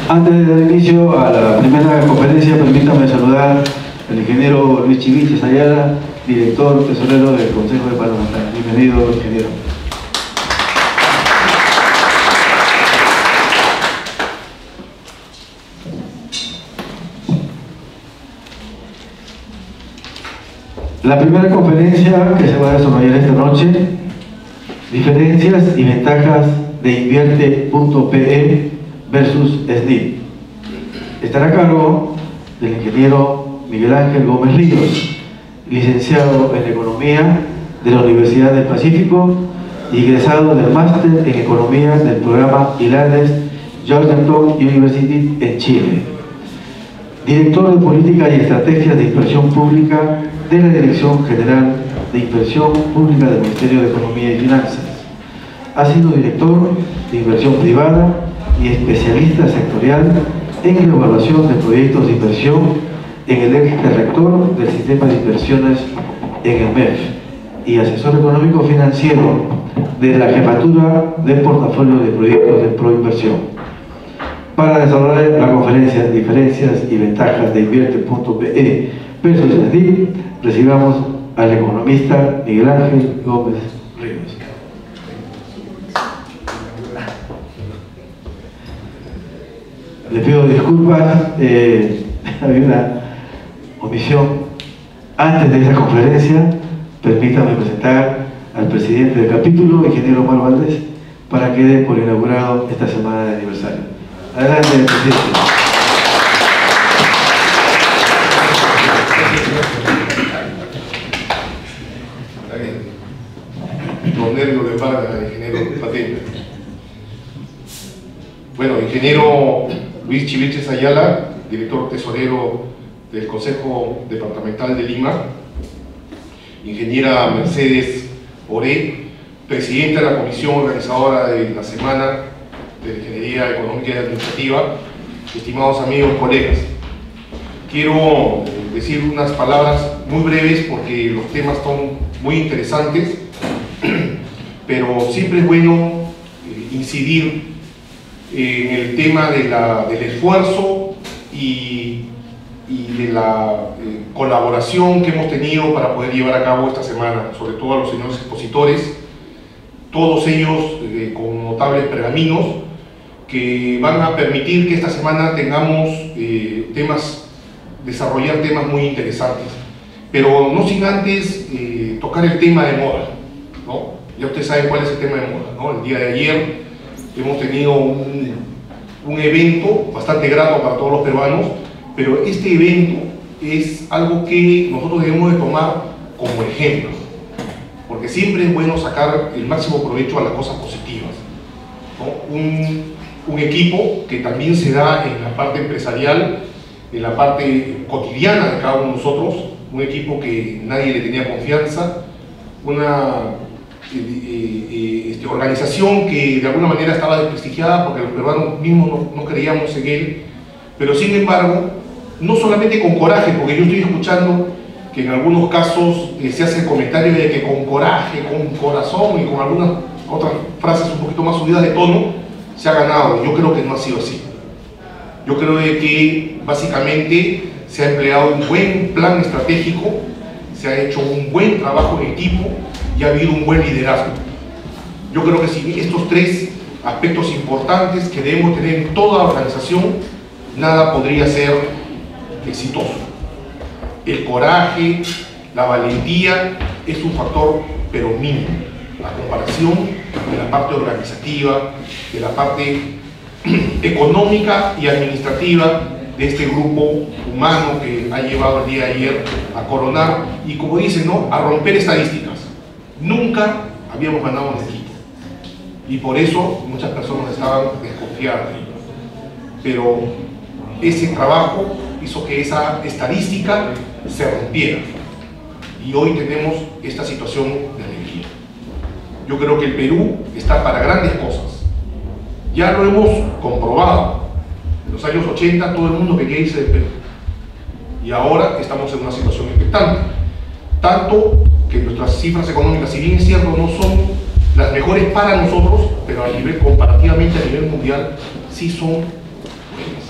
Antes de dar inicio a la primera conferencia, permítame saludar al ingeniero Luis Chiviches Ayala, director tesorero del Consejo Departamental. Bienvenido, ingeniero. La primera conferencia que se va a desarrollar esta noche, diferencias y ventajas de Invierte.pe versus SNIP, estará a cargo del ingeniero Miguel Ángel Gómez Ríos, licenciado en Economía de la Universidad del Pacífico y egresado del Máster en Economía del programa ILADES Georgetown University en Chile. Director de Política y Estrategias de Inversión Pública de la Dirección General de Inversión Pública del Ministerio de Economía y Finanzas. Ha sido director de Inversión Privada y especialista sectorial en la evaluación de proyectos de inversión en el eje rector del sistema de inversiones en el MEF y asesor económico financiero de la Jefatura del Portafolio de Proyectos de Proinversión. Para desarrollar la conferencia Diferencias y Ventajas de Invierte.pe versus SNIP, recibamos al economista Miguel Ángel Gómez Ríos. Le pido disculpas, había una omisión. Antes de esa conferencia, permítame presentar al presidente del capítulo, ingeniero Omar Valdés, para que dé por inaugurado esta semana de aniversario. Adelante, presidente. Los nervios le pagan al ingeniero Patente. Bueno, ingeniero Luis Chiviches Ayala, director tesorero del Consejo Departamental de Lima, ingeniera Mercedes Oré, presidenta de la comisión organizadora de la Semana de la Ingeniería Económica y Administrativa, estimados amigos, colegas. Quiero decir unas palabras muy breves porque los temas son muy interesantes, pero siempre es bueno incidir en el tema del esfuerzo y de la colaboración que hemos tenido para poder llevar a cabo esta semana, sobre todo a los señores expositores, todos ellos con notables pergaminos que van a permitir que esta semana tengamos desarrollar temas muy interesantes, pero no sin antes tocar el tema de moda, ¿no? Ya ustedes saben cuál es el tema de moda, ¿no? El día de ayer hemos tenido un evento bastante grato para todos los peruanos, pero este evento es algo que nosotros debemos de tomar como ejemplo, porque siempre es bueno sacar el máximo provecho a las cosas positivas, ¿no? Un equipo que también se da en la parte empresarial, en la parte cotidiana de cada uno de nosotros, un equipo que nadie le tenía confianza, una organización que de alguna manera estaba desprestigiada porque los peruanos mismos no creíamos en él, pero sin embargo, no solamente con coraje, porque yo estoy escuchando que en algunos casos se hace el comentario de que con coraje, con corazón y con algunas otras frases un poquito más subidas de tono, se ha ganado. Yo creo que no ha sido así. Yo creo que básicamente se ha empleado un buen plan estratégico, se ha hecho un buen trabajo en equipo y ha habido un buen liderazgo. Yo creo que sin estos tres aspectos importantes que debemos tener en toda organización, nada podría ser exitoso. El coraje, la valentía es un factor pero mínimo a comparación de la parte organizativa, de la parte económica y administrativa de este grupo humano que ha llevado el día de ayer a coronar y, como dicen, ¿no?, a romper estadísticas. Nunca habíamos ganado en equipo y por eso muchas personas estaban desconfiadas, pero ese trabajo hizo que esa estadística se rompiera y hoy tenemos esta situación de alegría. Yo creo que el Perú está para grandes cosas, ya lo hemos comprobado. En los años 80 todo el mundo quería irse del Perú y ahora estamos en una situación expectante, tanto que nuestras cifras económicas, si bien es cierto, no son las mejores para nosotros, pero a nivel comparativamente a nivel mundial sí son buenas.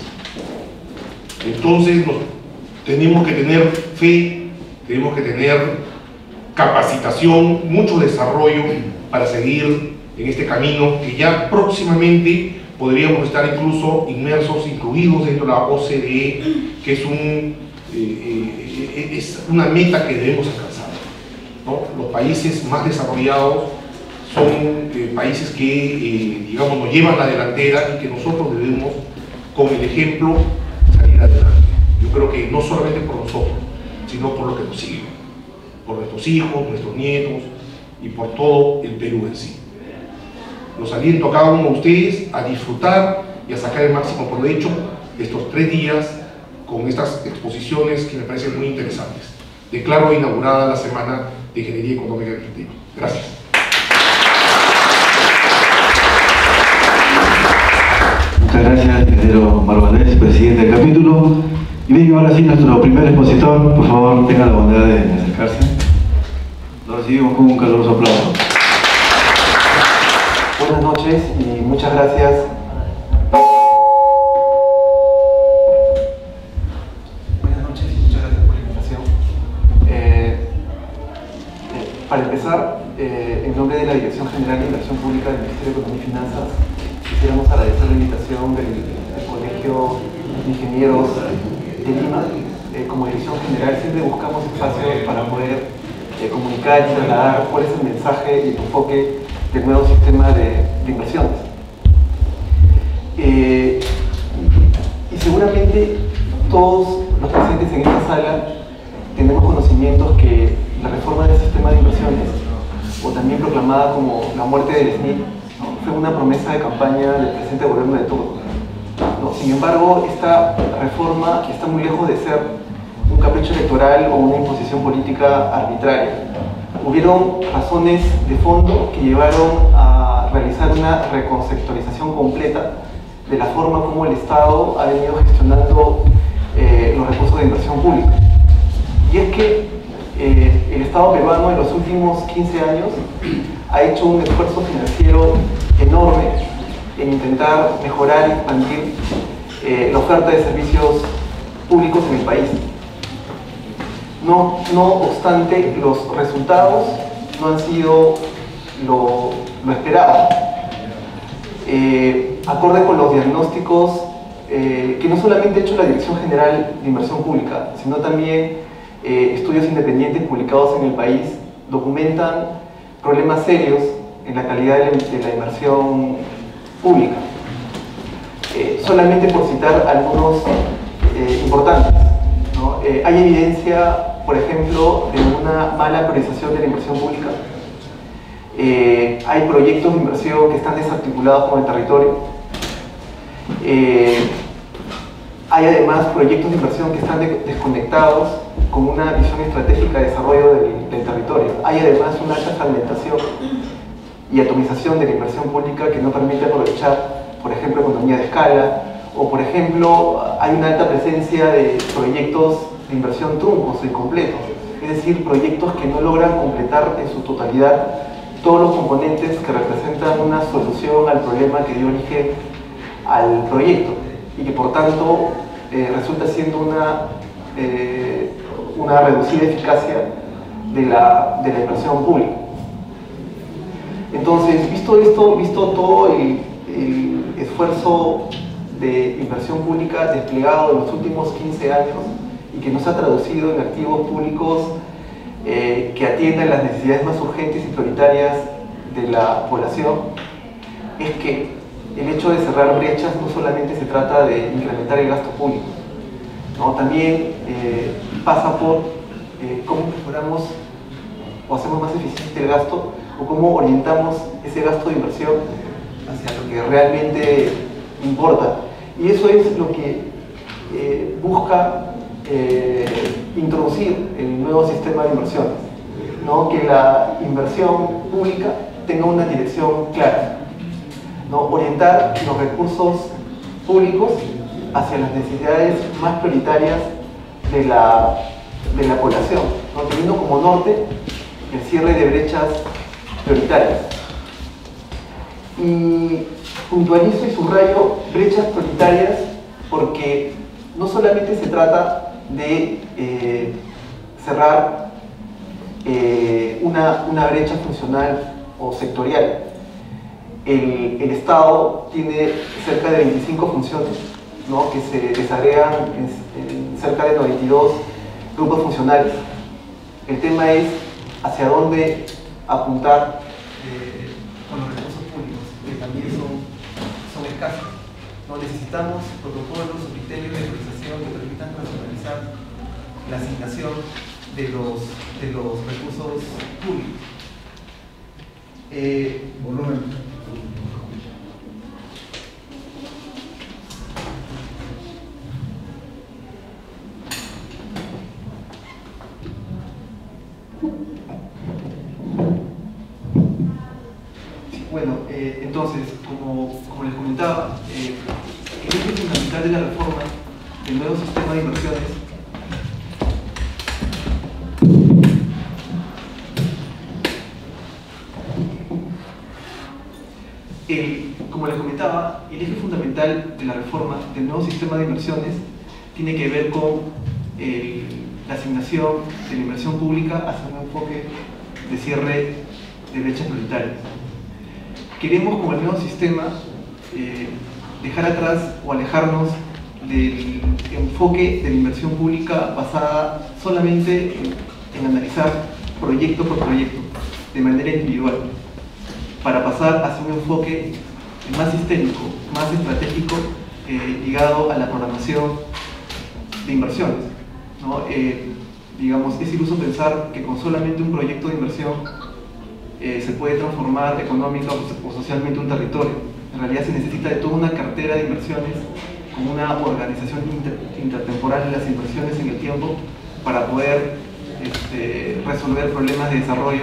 Entonces tenemos que tener fe, tenemos que tener capacitación, mucho desarrollo para seguir en este camino que ya próximamente podríamos estar incluso inmersos, incluidos dentro de la OCDE, que es una meta que debemos alcanzar, ¿no? Los países más desarrollados son países que, digamos, nos llevan la delantera y que nosotros debemos, con el ejemplo, salir adelante. Yo creo que no solamente por nosotros, sino por los que nos siguen, por nuestros hijos, nuestros nietos y por todo el Perú en sí. Los aliento a cada uno de ustedes a disfrutar y a sacar el máximo provecho de estos 3 días con estas exposiciones que me parecen muy interesantes. Declaro inaugurada la Semana de Ingeniería Económica y Creativa. Gracias. Muchas gracias, ingeniero Marvaldés, presidente del capítulo. Y bien, ahora sí, nuestro primer expositor, por favor, tenga la bondad de acercarse. Lo recibimos con un caluroso aplauso. Buenas noches y muchas gracias. Buenas noches y muchas gracias por la invitación. Para empezar, en nombre de la Dirección General de Inversión Pública del Ministerio de Economía y Finanzas, quisiéramos agradecer la invitación del Colegio de Ingenieros de Lima. Como Dirección General siempre buscamos espacios para poder comunicar y trasladar cuál es el mensaje y el enfoque del nuevo sistema de inversiones. Y seguramente todos los presentes en esta sala tenemos conocimientos que la reforma del sistema de inversiones, o también proclamada como la muerte del SNIP, ¿no?, fue una promesa de campaña del presente gobierno de turno, ¿no? Sin embargo, esta reforma está muy lejos de ser un capricho electoral o una imposición política arbitraria. Hubieron razones de fondo que llevaron a realizar una reconceptualización completa de la forma como el Estado ha venido gestionando los recursos de inversión pública. Y es que el Estado peruano en los últimos 15 años ha hecho un esfuerzo financiero enorme en intentar mejorar y expandir la oferta de servicios públicos en el país. No obstante, los resultados no han sido lo esperado. Acorde con los diagnósticos que no solamente ha hecho la Dirección General de Inversión Pública, sino también estudios independientes publicados en el país, documentan problemas serios en la calidad de la inversión pública. Solamente por citar algunos importantes, ¿no? Hay evidencia, por ejemplo, de una mala priorización de la inversión pública. Hay proyectos de inversión que están desarticulados con el territorio. Hay además proyectos de inversión que están desconectados con una visión estratégica de desarrollo del territorio. Hay además una alta fragmentación y atomización de la inversión pública que no permite aprovechar, por ejemplo, economía de escala, o por ejemplo, hay una alta presencia de proyectos de inversión truncos o incompletos, es decir, proyectos que no logran completar en su totalidad todos los componentes que representan una solución al problema que dio origen al proyecto y que por tanto resulta siendo una reducida eficacia de la inversión pública. Entonces, visto esto, visto todo el esfuerzo de inversión pública desplegado en los últimos 15 años y que no se ha traducido en activos públicos que atiendan las necesidades más urgentes y prioritarias de la población, es que el hecho de cerrar brechas no solamente se trata de incrementar el gasto público, ¿no? También pasa por cómo mejoramos o hacemos más eficiente el gasto, o cómo orientamos ese gasto de inversión hacia lo que realmente importa. Y eso es lo que busca introducir el nuevo sistema de inversiones, ¿no? Que la inversión pública tenga una dirección clara, ¿no? Orientar los recursos públicos hacia las necesidades más prioritarias de la población, ¿no? Teniendo como norte el cierre de brechas prioritarias. Y puntualizo y subrayo brechas prioritarias porque no solamente se trata de cerrar una brecha funcional o sectorial. El Estado tiene cerca de 25 funciones, ¿no?, que se desagregan en cerca de 92 grupos funcionales. El tema es hacia dónde apuntar con los recursos públicos, que también son escasos. No necesitamos protocolos o criterios de priorización que permitan racionalizar la asignación de los recursos públicos. Volumen. Bueno, entonces, como les comentaba, el eje fundamental de la reforma del nuevo sistema de inversiones como les comentaba, el eje fundamental de la reforma del nuevo sistema de inversiones tiene que ver con la asignación de la inversión pública hacia un enfoque de cierre de brechas prioritarias. Queremos, con el nuevo sistema, dejar atrás o alejarnos del enfoque de la inversión pública basada solamente en analizar proyecto por proyecto, de manera individual, para pasar hacia un enfoque más sistémico, más estratégico, ligado a la programación de inversiones, ¿no? Digamos, es iluso pensar que con solamente un proyecto de inversión se puede transformar económica o socialmente un territorio. En realidad se necesita de toda una cartera de inversiones, con una organización intertemporal de las inversiones en el tiempo, para poder resolver problemas de desarrollo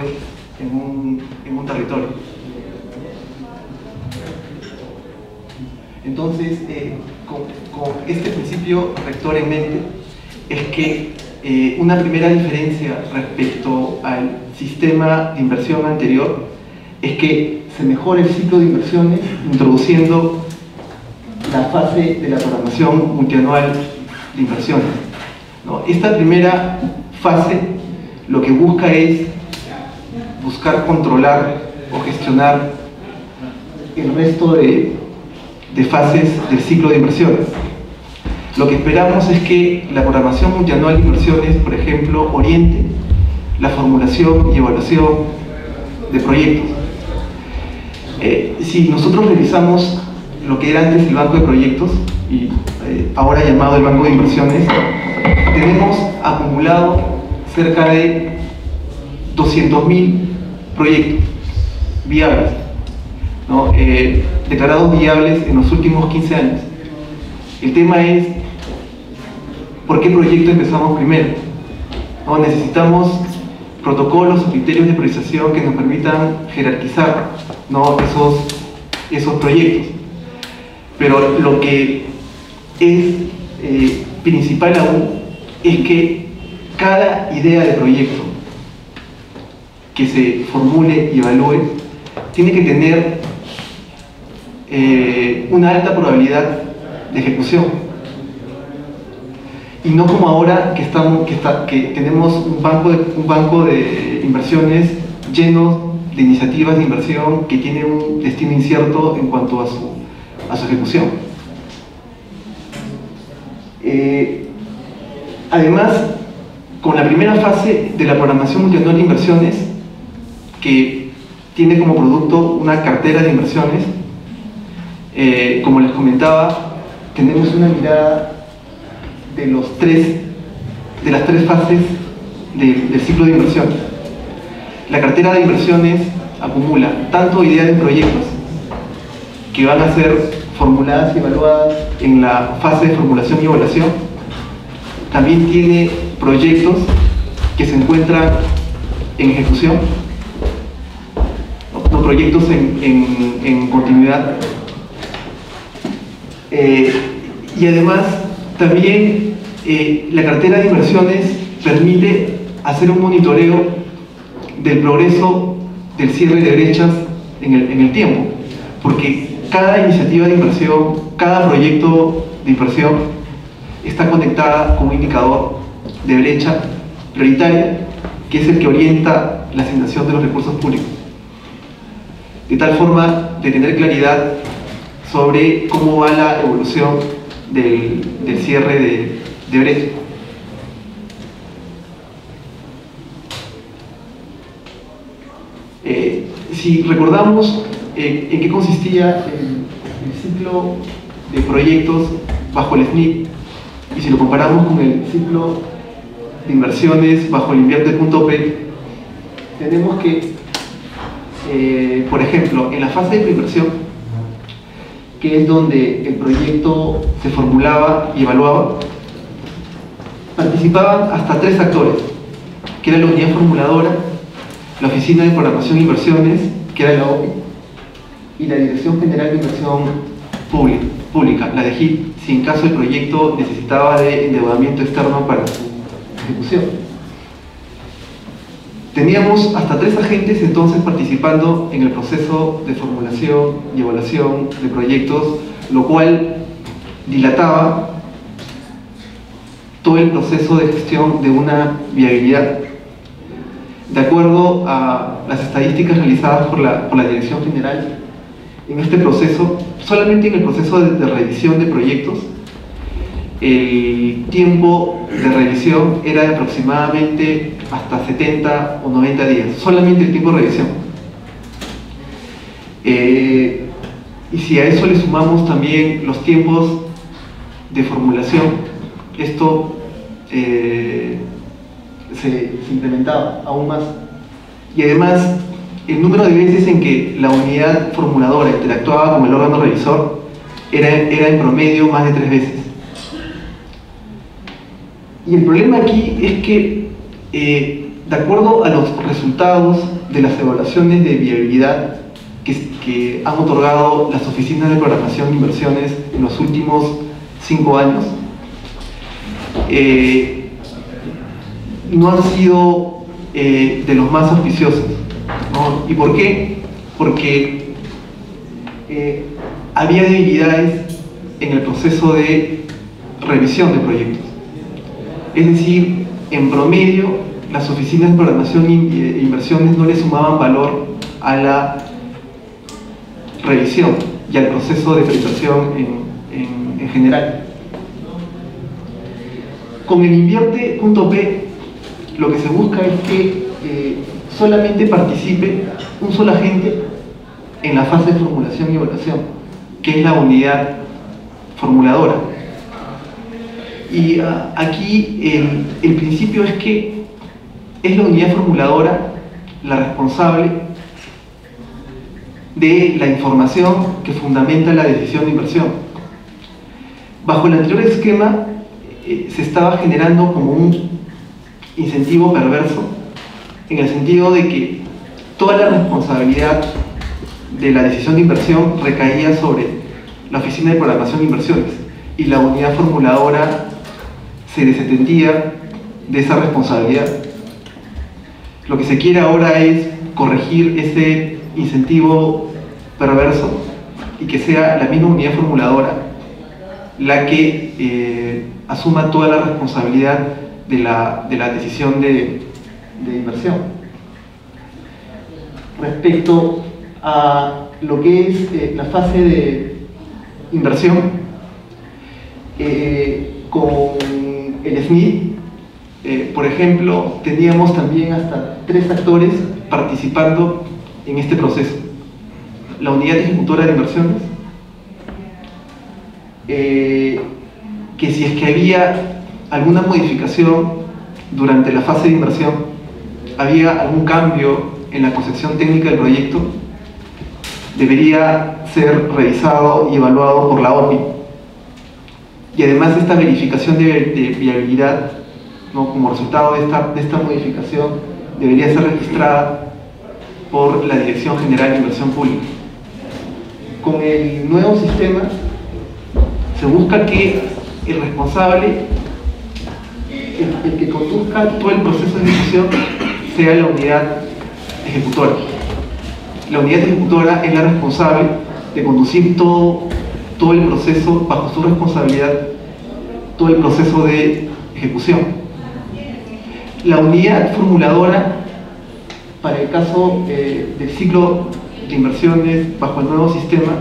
en un territorio. Entonces, con este principio rector en mente, es que una primera diferencia respecto al sistema de inversión anterior es que se mejora el ciclo de inversiones introduciendo la fase de la programación multianual de inversiones, ¿no? Esta primera fase lo que busca es buscar controlar o gestionar el resto de fases del ciclo de inversiones. Lo que esperamos es que la programación multianual de inversiones, por ejemplo, oriente la formulación y evaluación de proyectos. Si nosotros revisamos lo que era antes el banco de proyectos y ahora llamado el banco de inversiones, tenemos acumulado cerca de 200.000 proyectos viables, ¿no? Declarados viables en los últimos 15 años. El tema es ¿por qué proyecto empezamos primero? ¿No? Necesitamos protocolos o criterios de priorización que nos permitan jerarquizar, ¿no?, esos proyectos. Pero lo que es principal aún es que cada idea de proyecto que se formule y evalúe tiene que tener una alta probabilidad de ejecución, y no como ahora que tenemos un banco de inversiones lleno de iniciativas de inversión que tienen un destino incierto en cuanto a su ejecución. Además, con la primera fase de la programación multianual de inversiones, que tiene como producto una cartera de inversiones, como les comentaba, tenemos una mirada de las tres fases del ciclo de inversión. La cartera de inversiones acumula tanto ideas de proyectos que van a ser formuladas y evaluadas en la fase de formulación y evaluación. También tiene proyectos que se encuentran en ejecución, no proyectos en continuidad. Y además también la cartera de inversiones permite hacer un monitoreo del progreso del cierre de brechas en el tiempo, porque cada iniciativa de inversión, cada proyecto de inversión está conectada con un indicador de brecha prioritaria, que es el que orienta la asignación de los recursos públicos, de tal forma de tener claridad sobre cómo va la evolución del cierre de brecha. Si recordamos en qué consistía el ciclo de proyectos bajo el SNIP, y si lo comparamos con el ciclo de inversiones bajo el Invierte.p, tenemos que, por ejemplo, en la fase de preinversión, que es donde el proyecto se formulaba y evaluaba, participaban hasta 3 actores, que era la unidad formuladora, la Oficina de Programación e Inversiones, que era la OPI, y la Dirección General de Inversión Pública, la DGIP, si en caso el proyecto necesitaba de endeudamiento externo para su ejecución. Teníamos hasta 3 agentes entonces participando en el proceso de formulación y evaluación de proyectos, lo cual dilataba todo el proceso de gestión de una viabilidad. De acuerdo a las estadísticas realizadas por la Dirección General, en este proceso, solamente en el proceso de revisión de proyectos, el tiempo de revisión era de aproximadamente hasta 70 o 90 días, solamente el tiempo de revisión. Y si a eso le sumamos también los tiempos de formulación, esto se incrementaba aún más. Y además, el número de veces en que la unidad formuladora interactuaba con el órgano revisor era en promedio más de 3 veces. Y el problema aquí es que, de acuerdo a los resultados de las evaluaciones de viabilidad que han otorgado las oficinas de programación e inversiones en los últimos 5 años, no han sido de los más auspiciosos, ¿no? ¿Y por qué? Porque había debilidades en el proceso de revisión de proyectos. Es decir, en promedio, las oficinas de programación e inversiones no le sumaban valor a la revisión y al proceso de presentación en general. Con el Invierte.p, lo que se busca es que solamente participe un solo agente en la fase de formulación y evaluación, que es la unidad formuladora. Y aquí el principio es que es la unidad formuladora la responsable de la información que fundamenta la decisión de inversión. Bajo el anterior esquema se estaba generando como un incentivo perverso, en el sentido de que toda la responsabilidad de la decisión de inversión recaía sobre la Oficina de Programación e Inversiones, y la unidad formuladora se desentendía de esa responsabilidad. Lo que se quiere ahora es corregir ese incentivo perverso y que sea la misma unidad formuladora la que asuma toda la responsabilidad de la decisión de inversión. Respecto a lo que es la fase de inversión, con el SNIP, por ejemplo, teníamos también hasta 3 actores participando en este proceso. La unidad ejecutora de inversiones, que si es que había alguna modificación durante la fase de inversión, había algún cambio en la concepción técnica del proyecto, debería ser revisado y evaluado por la OPI. Y además esta verificación de viabilidad, ¿no?, como resultado de esta modificación, debería ser registrada por la Dirección General de Inversión Pública. Con el nuevo sistema se busca que el responsable, el que conduzca todo el proceso de ejecución, sea la unidad ejecutora. La unidad ejecutora es la responsable de conducir todo el proceso bajo su responsabilidad todo el proceso de ejecución. La unidad formuladora, para el caso del ciclo de inversiones bajo el nuevo sistema,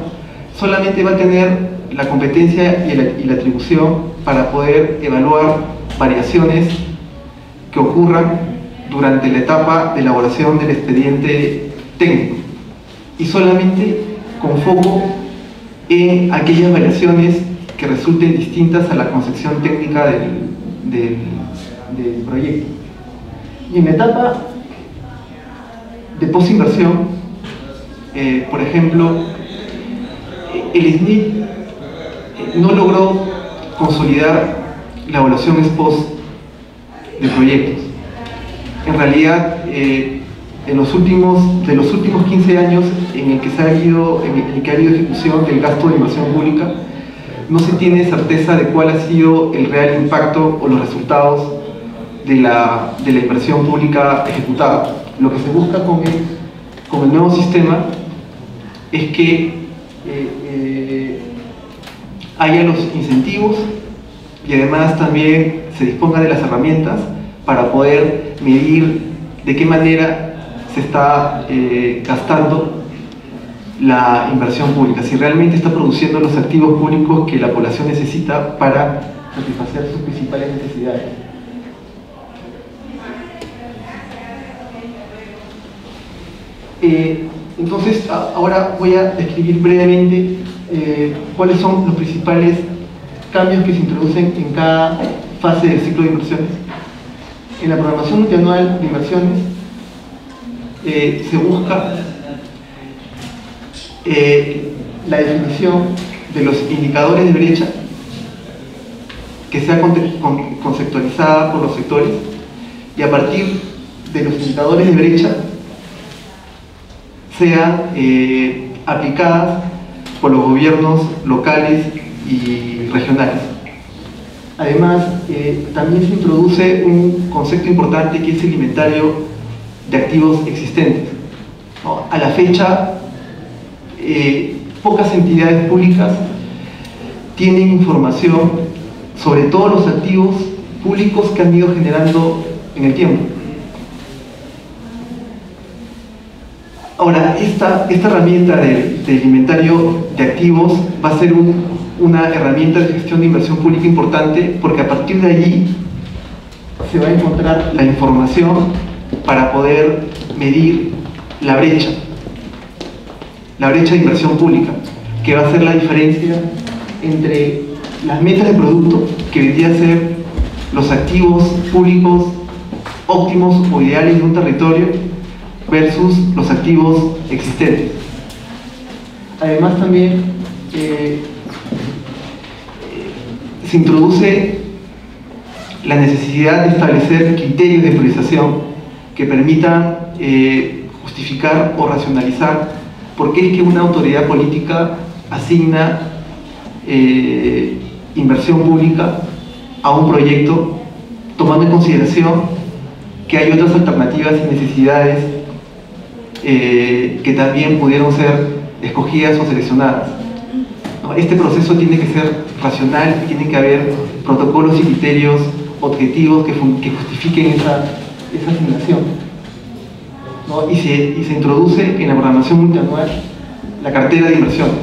solamente va a tener la competencia y la atribución para poder evaluar variaciones que ocurran durante la etapa de elaboración del expediente técnico, y solamente con foco en aquellas variaciones que resulten distintas a la concepción técnica del proyecto. Y en la etapa de postinversión, por ejemplo, el SNIT no logró consolidar la evaluación ex post de proyectos. En realidad, de los últimos 15 años en el que ha habido ejecución del gasto de inversión pública, no se tiene certeza de cuál ha sido el real impacto o los resultados de la inversión pública ejecutada. Lo que se busca con el nuevo sistema es que haya los incentivos y además también se disponga de las herramientas para poder medir de qué manera se está gastando la inversión pública, si realmente está produciendo los activos públicos que la población necesita para satisfacer sus principales necesidades. Entonces, ahora voy a describir brevemente cuáles son los principales cambios que se introducen en cada fase del ciclo de inversiones. En la programación multianual de inversiones se busca la definición de los indicadores de brecha que sea conceptualizada por los sectores, y a partir de los indicadores de brecha sean aplicadas por los gobiernos locales y regionales. Además, también se introduce un concepto importante que es el inventario de activos existentes, ¿no? A la fecha, pocas entidades públicas tienen información sobre todos los activos públicos que han ido generando en el tiempo. Ahora, esta herramienta del inventario de activos va a ser una herramienta de gestión de inversión pública importante, porque a partir de allí se va a encontrar la información para poder medir la brecha de inversión pública, que va a ser la diferencia entre las metas de producto, que vendría a ser los activos públicos óptimos o ideales de un territorio, versus los activos existentes. Además, también se introduce la necesidad de establecer criterios de priorización que permitan justificar o racionalizar por qué es que una autoridad política asigna inversión pública a un proyecto, tomando en consideración que hay otras alternativas y necesidades que también pudieron ser escogidas o seleccionadas. ¿No? Este proceso tiene que ser racional y tiene que haber protocolos y criterios objetivos que justifiquen esa asignación, ¿no? Y se introduce en la programación multianual la cartera de inversiones,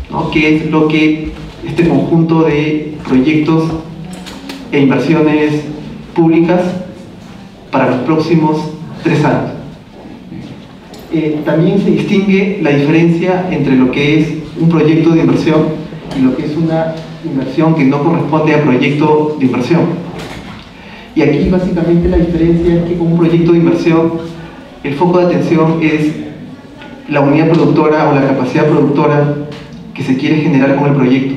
¿no? Que es lo que este conjunto de proyectos e inversiones públicas para los próximos 3 años. También se distingue la diferencia entre lo que es un proyecto de inversión y lo que es una inversión que no corresponde a proyecto de inversión. Y aquí básicamente la diferencia es que con un proyecto de inversión el foco de atención es la unidad productora o la capacidad productora que se quiere generar con el proyecto.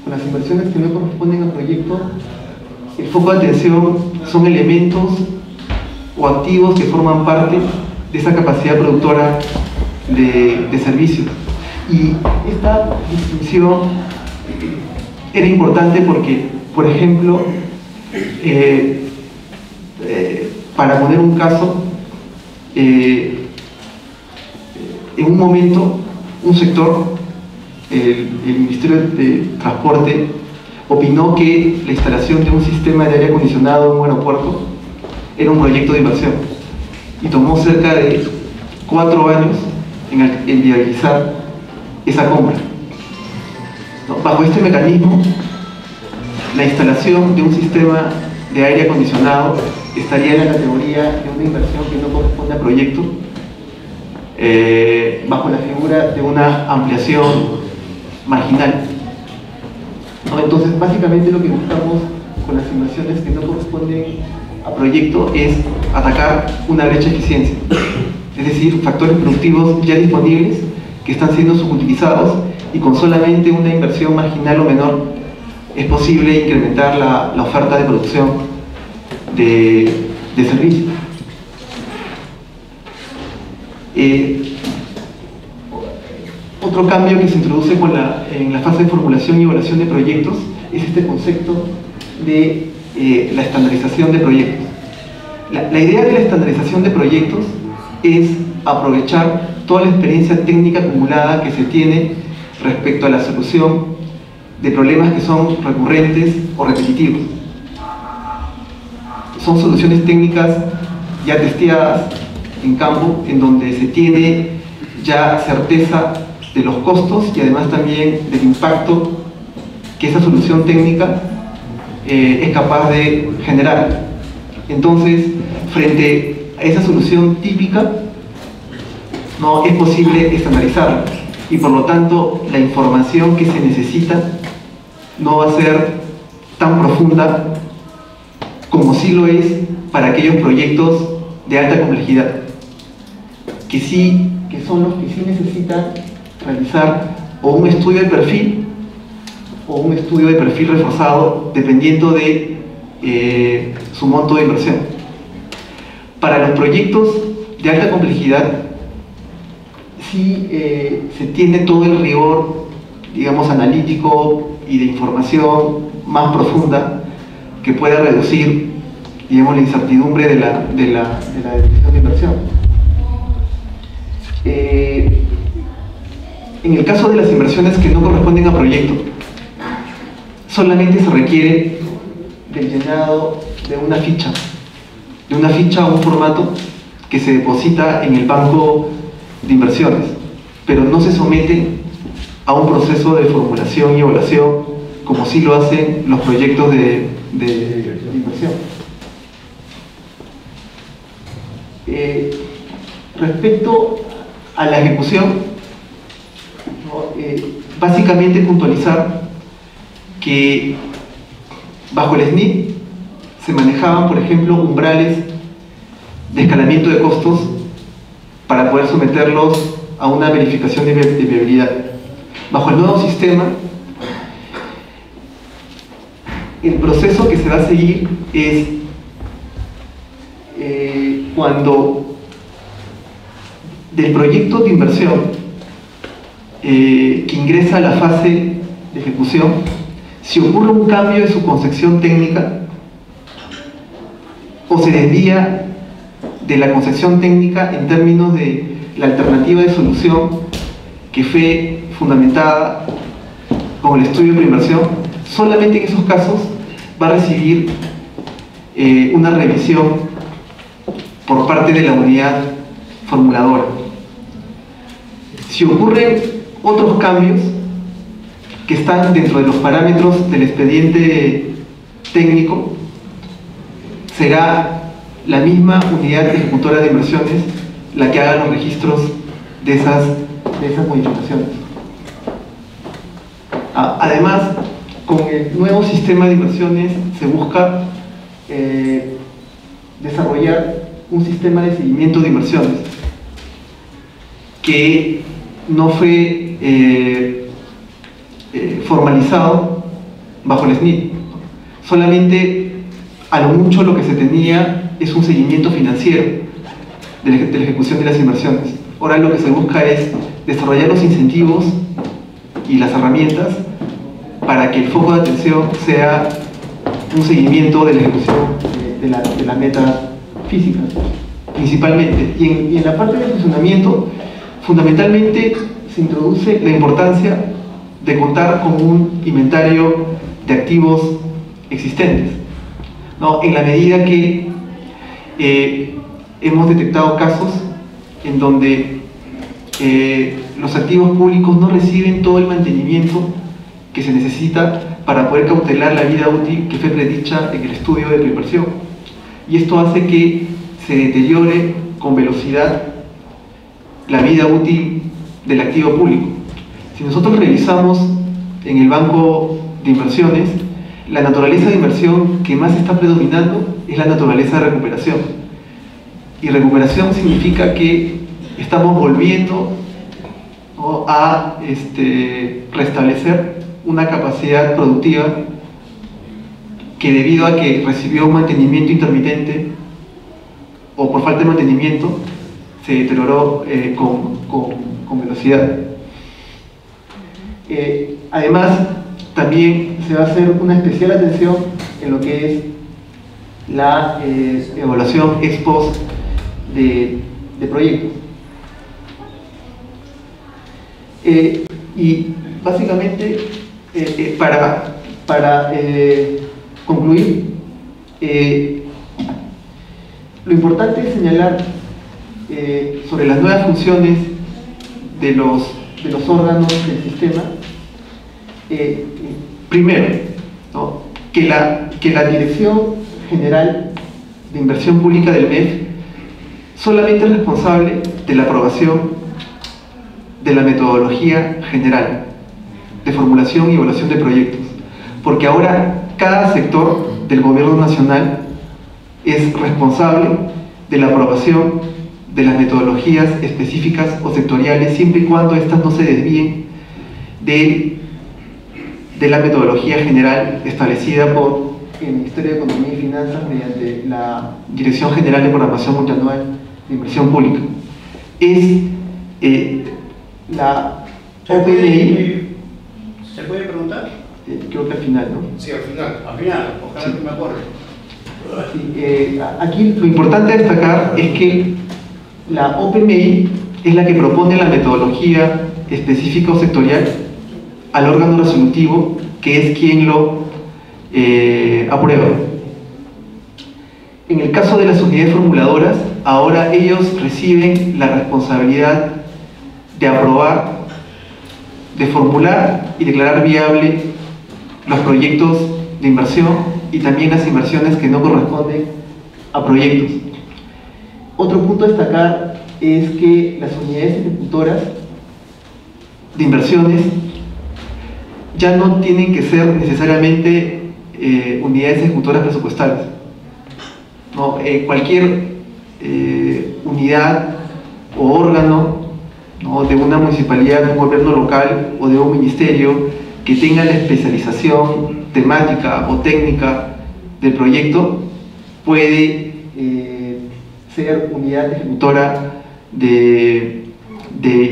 Con las inversiones que no corresponden al proyecto, el foco de atención son elementos o activos que forman parte de esa capacidad productora de servicios. Y esta distinción era importante porque, por ejemplo, para poner un caso, en un momento, un sector, el Ministerio de Transporte, opinó que la instalación de un sistema de aire acondicionado en un aeropuerto era un proyecto de inversión y tomó cerca de 4 años en viabilizar esa compra. Bajo este mecanismo, la instalación de un sistema de aire acondicionado estaría en la categoría de una inversión que no corresponde a proyecto, bajo la figura de una ampliación marginal. Entonces, básicamente lo que buscamos con las inversiones que no corresponden a proyecto es atacar una brecha de eficiencia, es decir, factores productivos ya disponibles que están siendo subutilizados y con solamente una inversión marginal o menor es posible incrementar la oferta de producción de servicios. Otro cambio que se introduce en la fase de formulación y evaluación de proyectos es este concepto de la estandarización de proyectos. La idea de la estandarización de proyectos es aprovechar toda la experiencia técnica acumulada que se tiene respecto a la solución de problemas que son recurrentes o repetitivos. Son soluciones técnicas ya testeadas en campo, en donde se tiene ya certeza de los costos y además también del impacto que esa solución técnica es capaz de generar. Entonces, frente a esa solución típica, no es posible estandarizarla y por lo tanto la información que se necesita no va a ser tan profunda como sí lo es para aquellos proyectos de alta complejidad, que son los que sí necesitan realizar o un estudio de perfil o un estudio de perfil reforzado dependiendo de su monto de inversión. Para los proyectos de alta complejidad sí se tiene todo el rigor, digamos, analítico y de información más profunda que pueda reducir, digamos, la incertidumbre de la decisión de inversión. En el caso de las inversiones que no corresponden a proyecto, solamente se requiere del llenado de una ficha o un formato que se deposita en el banco de inversiones, pero no se somete a un proceso de formulación y evaluación como sí lo hacen los proyectos de inversión. Respecto a la ejecución, básicamente puntualizar que bajo el SNIP se manejaban, por ejemplo, umbrales de escalamiento de costos para poder someterlos a una verificación de viabilidad. Bajo el nuevo sistema, el proceso que se va a seguir es cuando del proyecto de inversión que ingresa a la fase de ejecución, si ocurre un cambio de su concepción técnica o se desvía de la concepción técnica en términos de la alternativa de solución que fue fundamentada con el estudio de preinversión, solamente en esos casos va a recibir una revisión por parte de la unidad formuladora. Si ocurren otros cambios que están dentro de los parámetros del expediente técnico, será la misma unidad ejecutora de inversiones la que haga los registros de esas modificaciones. Además, con el nuevo sistema de inversiones se busca desarrollar un sistema de seguimiento de inversiones que no fue formalizado bajo el SNIP. Solamente a lo mucho lo que se tenía es un seguimiento financiero de la ejecución de las inversiones. Ahora lo que se busca es desarrollar los incentivos y las herramientas para que el foco de atención sea un seguimiento de la ejecución de la meta física, principalmente. Y en la parte del funcionamiento, fundamentalmente se introduce la importancia de contar con un inventario de activos existentes, ¿no? En la medida que hemos detectado casos en donde los activos públicos no reciben todo el mantenimiento que se necesita para poder cautelar la vida útil que fue predicha en el estudio de preinversión. Y esto hace que se deteriore con velocidad la vida útil del activo público. Si nosotros revisamos en el banco de inversiones, la naturaleza de inversión que más está predominando es la naturaleza de recuperación. Y recuperación significa que estamos volviendo, ¿no?, a restablecer una capacidad productiva que, debido a que recibió un mantenimiento intermitente o por falta de mantenimiento, se deterioró con velocidad. Además, también se va a hacer una especial atención en lo que es la evaluación ex post de proyectos. Y básicamente, para concluir, lo importante es señalar sobre las nuevas funciones de los órganos del sistema. Primero, ¿no?, que la Dirección General de Inversión Pública del MEF solamente es responsable de la aprobación de la metodología general de formulación y evaluación de proyectos, porque ahora cada sector del gobierno nacional es responsable de la aprobación de las metodologías específicas o sectoriales, siempre y cuando éstas no se desvíen de la metodología general establecida por el Ministerio de Economía y Finanzas mediante la Dirección General de Programación Multianual de Inversión Pública. Es la OPMI. ¿Se puede preguntar? Creo que al final, ¿no? Sí, al final. Al final, ojalá Sí. que me acuerde. Sí, aquí lo importante a destacar es que la OPMI es la que propone la metodología específica o sectorial al órgano resolutivo, que es quien lo aprueba. En el caso de las unidades formuladoras, ahora ellos reciben la responsabilidad de aprobar, de formular y declarar viable los proyectos de inversión y también las inversiones que no corresponden a proyectos. Otro punto a destacar es que las unidades ejecutoras de inversiones ya no tienen que ser necesariamente unidades ejecutoras presupuestales, ¿no? Cualquier unidad o órgano, ¿no?, de una municipalidad, de un gobierno local o de un ministerio que tenga la especialización temática o técnica del proyecto puede ser unidad ejecutora de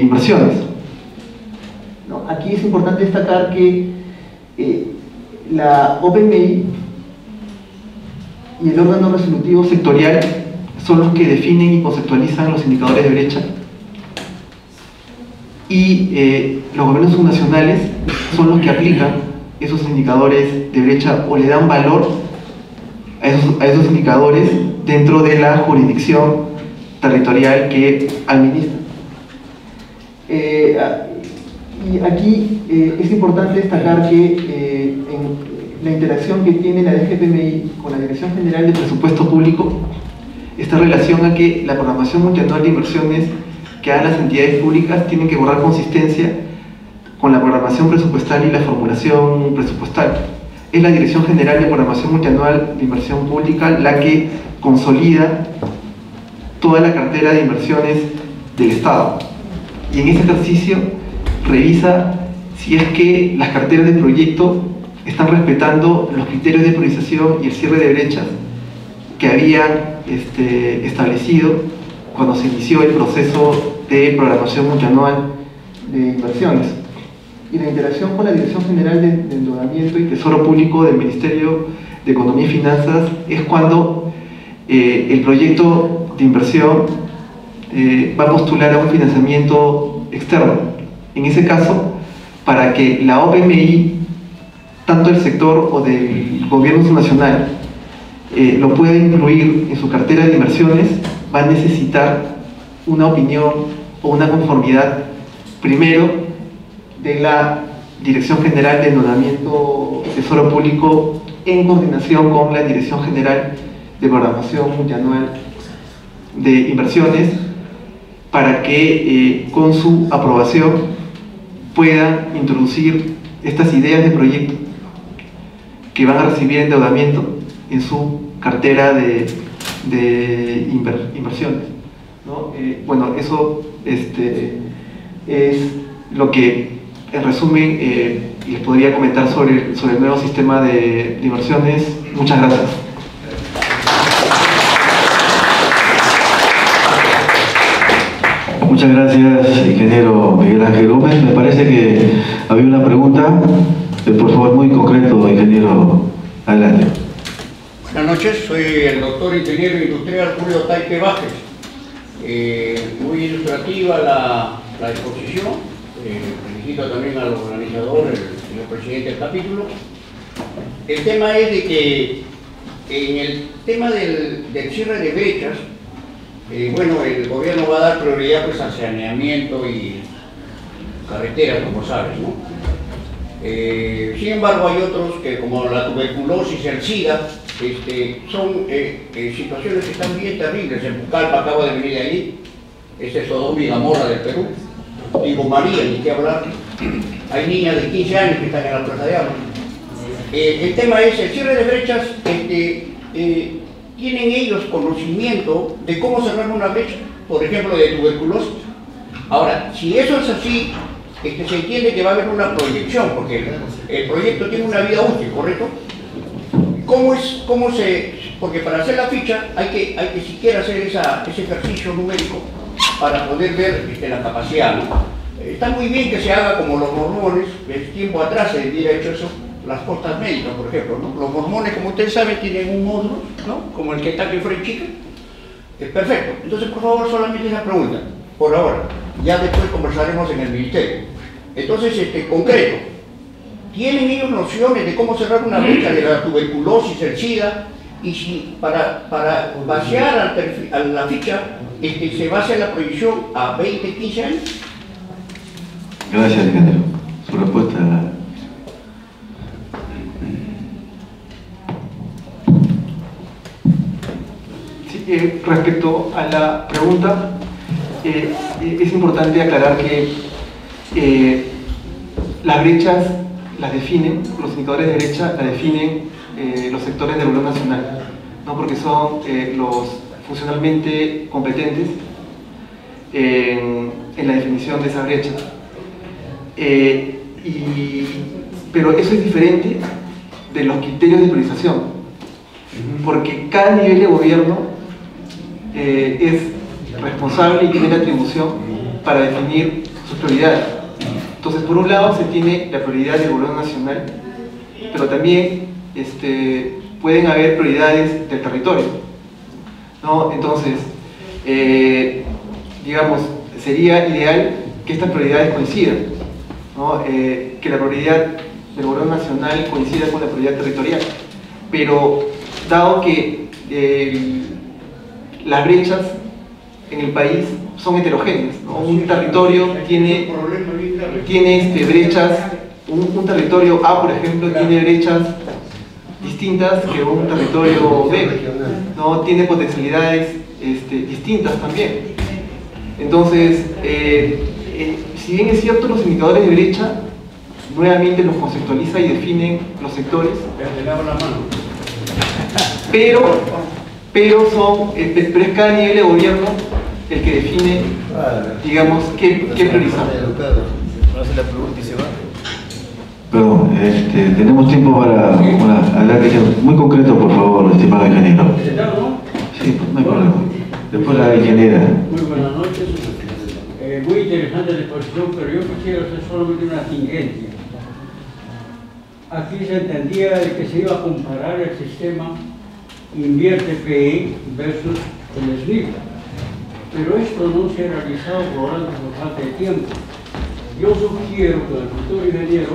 inversiones, ¿no? Aquí es importante destacar que la OPMI y el órgano resolutivo sectorial son los que definen y conceptualizan los indicadores de brecha, y los gobiernos subnacionales son los que aplican esos indicadores de brecha o le dan valor a esos indicadores dentro de la jurisdicción territorial que administra. Y aquí es importante destacar que en la interacción que tiene la DGPMI con la Dirección General de Presupuesto Público está en relación a que la programación multianual de inversiones que hagan las entidades públicas tienen que guardar consistencia con la programación presupuestal y la formulación presupuestal. Es la Dirección General de Programación Multianual de Inversión Pública la que consolida toda la cartera de inversiones del Estado, y en ese ejercicio revisa si es que las carteras de proyecto están respetando los criterios de priorización y el cierre de brechas que habían establecido cuando se inició el proceso de programación multianual de inversiones. Y la interacción con la Dirección General de Endeudamiento y Tesoro Público del Ministerio de Economía y Finanzas es cuando el proyecto de inversión va a postular a un financiamiento externo. En ese caso, para que la OPMI tanto el sector o del gobierno nacional lo pueda incluir en su cartera de inversiones, va a necesitar una opinión o una conformidad, primero, de la Dirección General de Endeudamiento y Tesoro Público en coordinación con la Dirección General de Programación Multianual de Inversiones, para que con su aprobación puedan introducir estas ideas de proyecto que van a recibir endeudamiento en su cartera de inversiones, ¿no? Bueno, eso es lo que en resumen les podría comentar sobre el nuevo sistema de inversiones. Muchas gracias. Muchas gracias, ingeniero Miguel Ángel Gómez. Me parece que había una pregunta. Por favor, muy concreto, ingeniero. Adelante. Buenas noches, soy el doctor ingeniero industrial Julio Taipe Vázquez. Muy ilustrativa la exposición. Felicito también al organizador, el señor presidente del capítulo. El tema es de que en el tema del cierre de brechas, bueno, el gobierno va a dar prioridad pues al saneamiento y carreteras, como sabes, ¿no? Sin embargo, hay otros que, como la tuberculosis, el SIDA, son situaciones que están bien terribles. En Pucallpa, acabo de venir de allí, es Sodoma y Gomorra del Perú. Digo, María, ni qué hablar. Hay niñas de 15 años que están en la Plaza de Armas. El tema es el cierre de brechas. ¿Tienen ellos conocimiento de cómo cerrar una brecha, por ejemplo, de tuberculosis? Ahora, si eso es así, se entiende que va a haber una proyección, porque el proyecto tiene una vida útil, ¿correcto? Porque para hacer la ficha hay que siquiera hacer ese ejercicio numérico para poder ver la capacidad, ¿no? Está muy bien que se haga como los mormones. Tiempo atrás se hubiera hecho eso, las costas médicas, por ejemplo, ¿no? Los mormones, como ustedes saben, tienen un módulo, ¿no? Como el Kentucky Fried Chicken. Perfecto. Entonces, por favor, solamente esa pregunta, por ahora. Ya después conversaremos en el ministerio. Entonces, concreto, ¿tienen ellos nociones de cómo cerrar una brecha de la tuberculosis, el SIDA? Y si para vaciar a la ficha, se basa en la proyección a 20, 15 años. Gracias, ingeniero. Su respuesta. Sí, respecto a la pregunta, es importante aclarar que las brechas las definen, los indicadores de brecha las definen los sectores del gobierno nacional, ¿no? Porque son los funcionalmente competentes en la definición de esa brecha. Pero eso es diferente de los criterios de priorización, porque cada nivel de gobierno es responsable y tiene la atribución para definir sus prioridades. Entonces, por un lado se tiene la prioridad del gobierno nacional, pero también pueden haber prioridades del territorio, ¿no? Entonces, digamos, sería ideal que estas prioridades coincidan, ¿no? Que la prioridad del gobierno nacional coincida con la prioridad territorial, pero dado que las brechas en el país son heterogéneas, ¿no? Un territorio tiene brechas, un territorio A, por ejemplo, tiene brechas distintas que un territorio B, ¿no? Tiene potencialidades distintas también. Entonces, si bien es cierto, los indicadores de brecha nuevamente los conceptualiza y definen los sectores, pero es cada nivel de gobierno el que define, digamos, qué priorizar. Perdón, tenemos tiempo para adelante, muy concreto, por favor, estimado ingeniero. Sí, no hay problema. Después la ingeniera. Muy buenas noches. Muy interesante la exposición, pero yo quisiera hacer solamente una tingencia. Aquí se entendía de que se iba a comparar el sistema Invierte PE versus el SNIP, pero esto no se ha realizado probablemente por falta de tiempo. Yo sugiero que el futuro ingeniero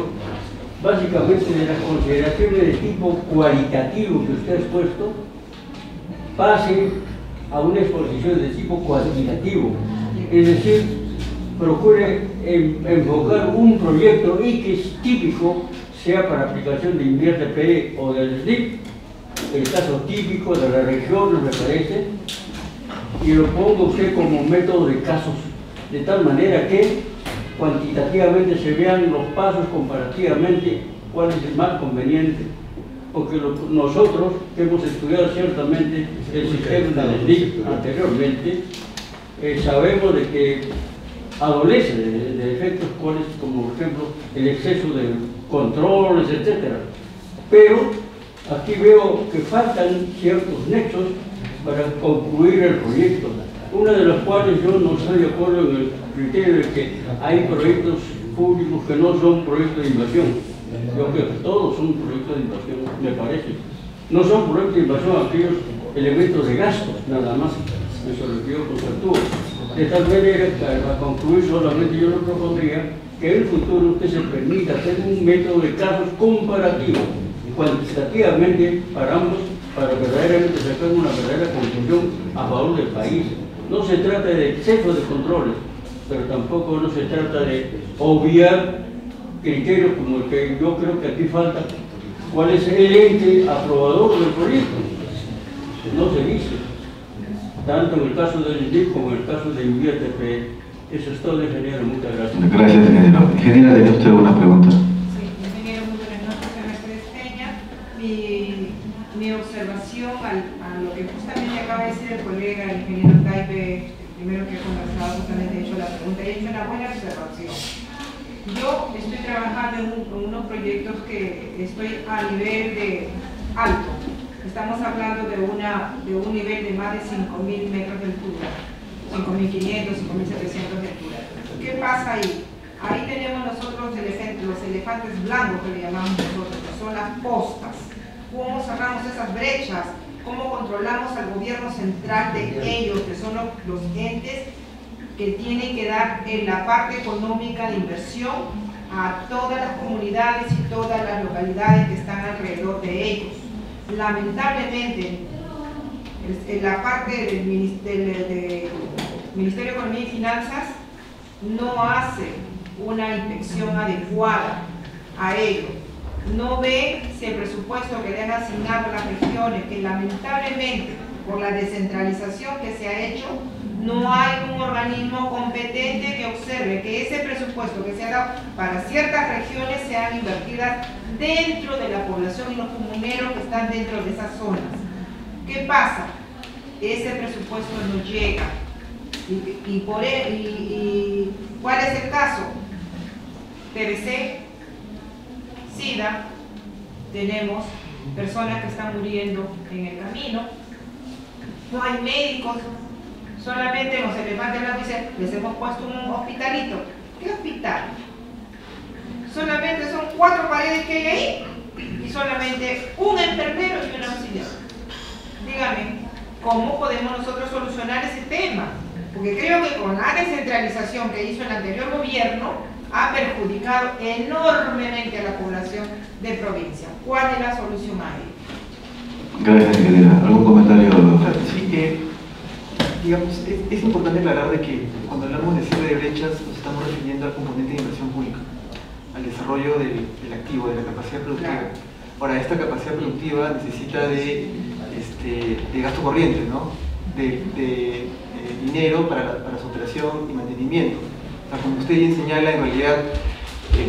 básicamente de las consideraciones de tipo cualitativo que usted ha expuesto, pase a una exposición de tipo cuantitativo, es decir, procure enfocar un proyecto y que es típico, sea para aplicación de Invierte PE o del SNIP, el caso típico de la región, me parece, y lo ponga usted como método de casos, de tal manera que cuantitativamente se vean los pasos comparativamente cuál es el más conveniente, porque nosotros que hemos estudiado ciertamente el sistema del SNIP anteriormente, sabemos de que adolece de efectos cuales, como por ejemplo el exceso de controles, etc. Pero aquí veo que faltan ciertos nexos para concluir el proyecto, una de las cuales yo no estoy de acuerdo en el criterio de que hay proyectos públicos que no son proyectos de inversión. Yo creo que todos son proyectos de inversión, me parece. No son proyectos de inversión aquellos elementos de gastos, nada más, eso es lo que yo conceptúo. De tal manera que para concluir solamente yo lo propondría que en el futuro usted se permita hacer un método de casos comparativo, cuantitativamente para ambos, para verdaderamente sacar una verdadera conclusión a favor del país. No se trata de exceso de controles, pero tampoco no se trata de obviar criterios como el que yo creo que aquí falta. ¿Cuál es el ente aprobador del proyecto? No se dice. Tanto en el caso del SNIP como en el caso de Invierte PE. Eso es todo, ingeniero. Muchas gracias. Gracias, ingeniero. Ingeniera, ¿tiene usted alguna pregunta? Sí, ingeniero, muy buenas noches, Mercedes Peña. Mi observación a lo que justamente acaba de decir el colega, el ingeniero Taipe, primero que he conversado, justamente he hecho la pregunta, he hecho una buena observación. Yo estoy trabajando en unos proyectos que estoy a nivel de alto. Estamos hablando de un nivel de más de 5.000 metros de altura, 5.500, 5.700 de altura. ¿Qué pasa ahí? Ahí tenemos nosotros los elefantes blancos que le llamamos nosotros, que son las postas. ¿Cómo cerramos esas brechas? ¿Cómo controlamos al gobierno central de ellos, que son los entes que tienen que dar en la parte económica de inversión a todas las comunidades y todas las localidades que están alrededor de ellos? Lamentablemente, en la parte del Ministerio de Economía y Finanzas no hace una inspección adecuada a ello. No ve si el presupuesto que le han asignado a las regiones, que lamentablemente por la descentralización que se ha hecho, no hay un organismo competente que observe que ese presupuesto que se ha dado para ciertas regiones sean invertidas dentro de la población y los comuneros que están dentro de esas zonas. ¿Qué pasa? Ese presupuesto no llega. ¿Y cuál es el caso? TBC, SIDA, tenemos personas que están muriendo en el camino, no hay médicos, solamente los elefantes blancos dicen, les hemos puesto un hospitalito. ¿Qué hospital? Solamente son 4 paredes que hay ahí y solamente un enfermero y un auxiliar. Dígame, ¿cómo podemos nosotros solucionar ese tema? Porque creo que con la descentralización que hizo el anterior gobierno ha perjudicado enormemente a la población de provincia. ¿Cuál es la solución a ello? Gracias, ingeniera. ¿Algún comentario? Sí, digamos, es importante aclarar de que cuando hablamos de cierre de brechas nos estamos refiriendo al componente de inversión pública, al desarrollo del activo, de la capacidad productiva. Claro. Ahora, esta capacidad productiva necesita de gasto corriente, ¿no? de dinero para su operación y mantenimiento. O sea, como usted bien señala, en realidad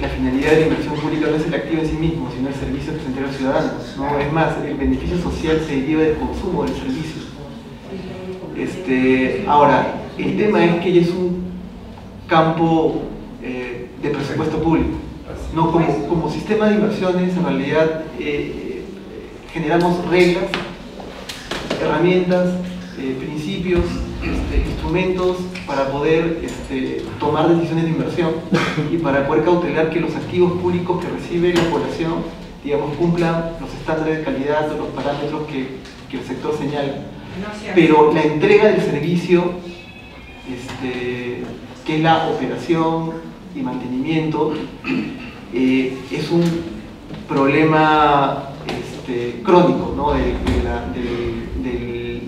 la finalidad de la inversión pública no es el activo en sí mismo, sino el servicio que se entrega al ciudadano, ¿no? Es más, el beneficio social se deriva del consumo del servicio. Ahora, el tema es que ya es un campo de presupuesto público, ¿no? Como sistema de inversiones, en realidad generamos reglas, herramientas, principios, instrumentos para poder tomar decisiones de inversión y para poder cautelar que los activos públicos que recibe la población, digamos, cumplan los estándares de calidad o los parámetros que el sector señala. Pero la entrega del servicio, que es la operación y mantenimiento, es un problema crónico, ¿no?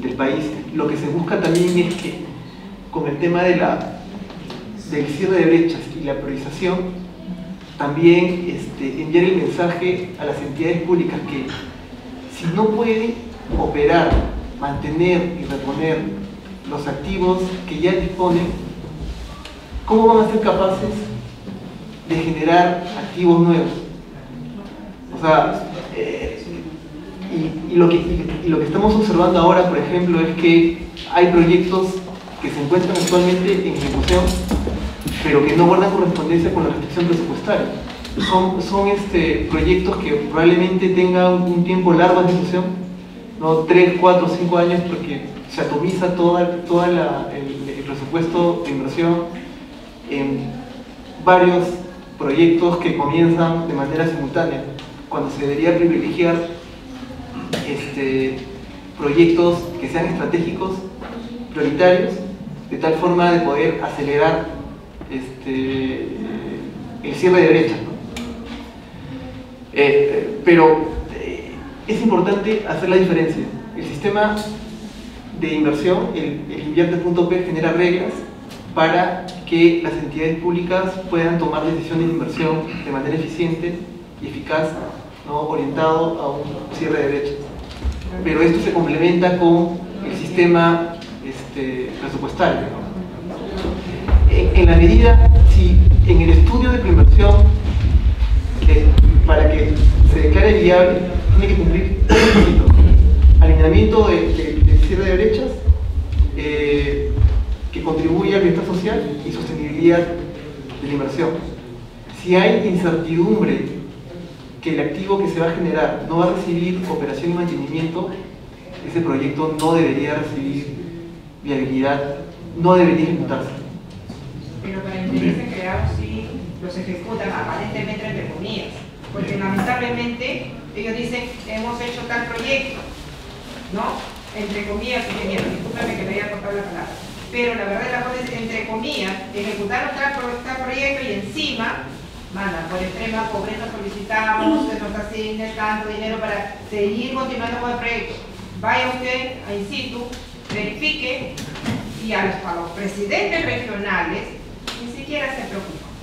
del país. Lo que se busca también es que con el tema del cierre de brechas y la priorización, también enviar el mensaje a las entidades públicas que si no pueden operar, mantener y reponer los activos que ya disponen, ¿cómo van a ser capaces de generar activos nuevos? O sea, y lo que estamos observando ahora, por ejemplo, es que hay proyectos que se encuentran actualmente en ejecución, pero que no guardan correspondencia con la restricción presupuestaria. Son proyectos que probablemente tengan un tiempo largo de ejecución, ¿no? 3, 4, 5 años, porque se atomiza todo el presupuesto de inversión en varios proyectos que comienzan de manera simultánea, cuando se debería privilegiar proyectos que sean estratégicos, prioritarios, de tal forma de poder acelerar el cierre de brechas, ¿no? Pero es importante hacer la diferencia. El sistema de inversión, el invierte.p, genera reglas para que las entidades públicas puedan tomar decisiones de inversión de manera eficiente y eficaz, ¿no? Orientado a un cierre de brechas. Pero esto se complementa con el sistema presupuestario, ¿no? En la medida, si en el estudio de preinversión, para que se declare viable, tiene que cumplir tres requisitos: alineamiento del cierre de brechas, que contribuya al bienestar social y sostenibilidad de la inversión. Si hay incertidumbre que el activo que se va a generar no va a recibir operación y mantenimiento, ese proyecto no debería recibir viabilidad, no debería ejecutarse. Pero para intereses creados sí los ejecutan aparentemente entre comillas, porque lamentablemente ellos dicen hemos hecho tal proyecto, ¿no? Entre comillas, ingeniero, discúlpame que me haya cortado la palabra, pero la verdad de la cosa es entre comillas, ejecutaron tal proyecto y encima mandan por extrema pobreza, solicitamos que nos asigne tanto dinero para seguir continuando con el proyecto. Vaya usted a in situ, verifique, y a los presidentes regionales ni siquiera se preocupan.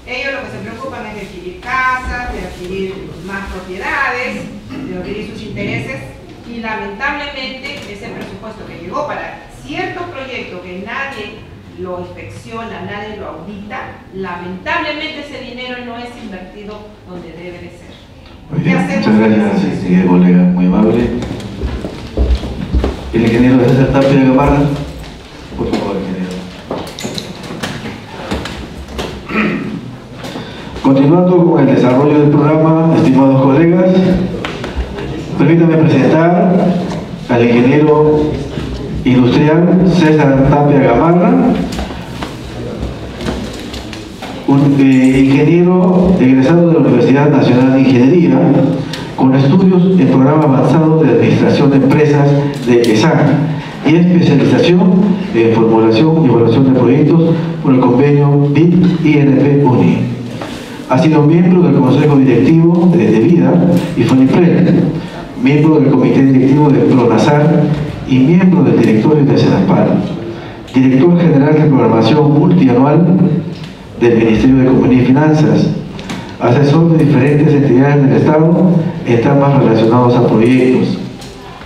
Ellos lo que se preocupan es de adquirir casas, de adquirir más propiedades, de adquirir sus intereses, y lamentablemente ese presupuesto que llegó para cierto proyecto que nadie lo inspecciona, nadie lo audita, lamentablemente ese dinero no es invertido donde debe de ser. Muchas gracias, colega, muy amable. El ingeniero César Tapia Gamarra, por favor, ingeniero. Continuando con el desarrollo del programa, estimados colegas, permítanme presentar al ingeniero industrial César Tapia Gamarra, un ingeniero egresado de la Universidad Nacional de Ingeniería, con estudios en programa avanzado de Administración de Empresas de ESAN y especialización en formulación y evaluación de proyectos por el convenio DIP-INP-UNI. Ha sido miembro del Consejo Directivo de Vida y FONIPRED, miembro del Comité Directivo de PRONASAR y miembro del Directorio de CENASPAL, director general de Programación Multianual del Ministerio de Economía y Finanzas, asesor de diferentes entidades del Estado en temas relacionados a proyectos.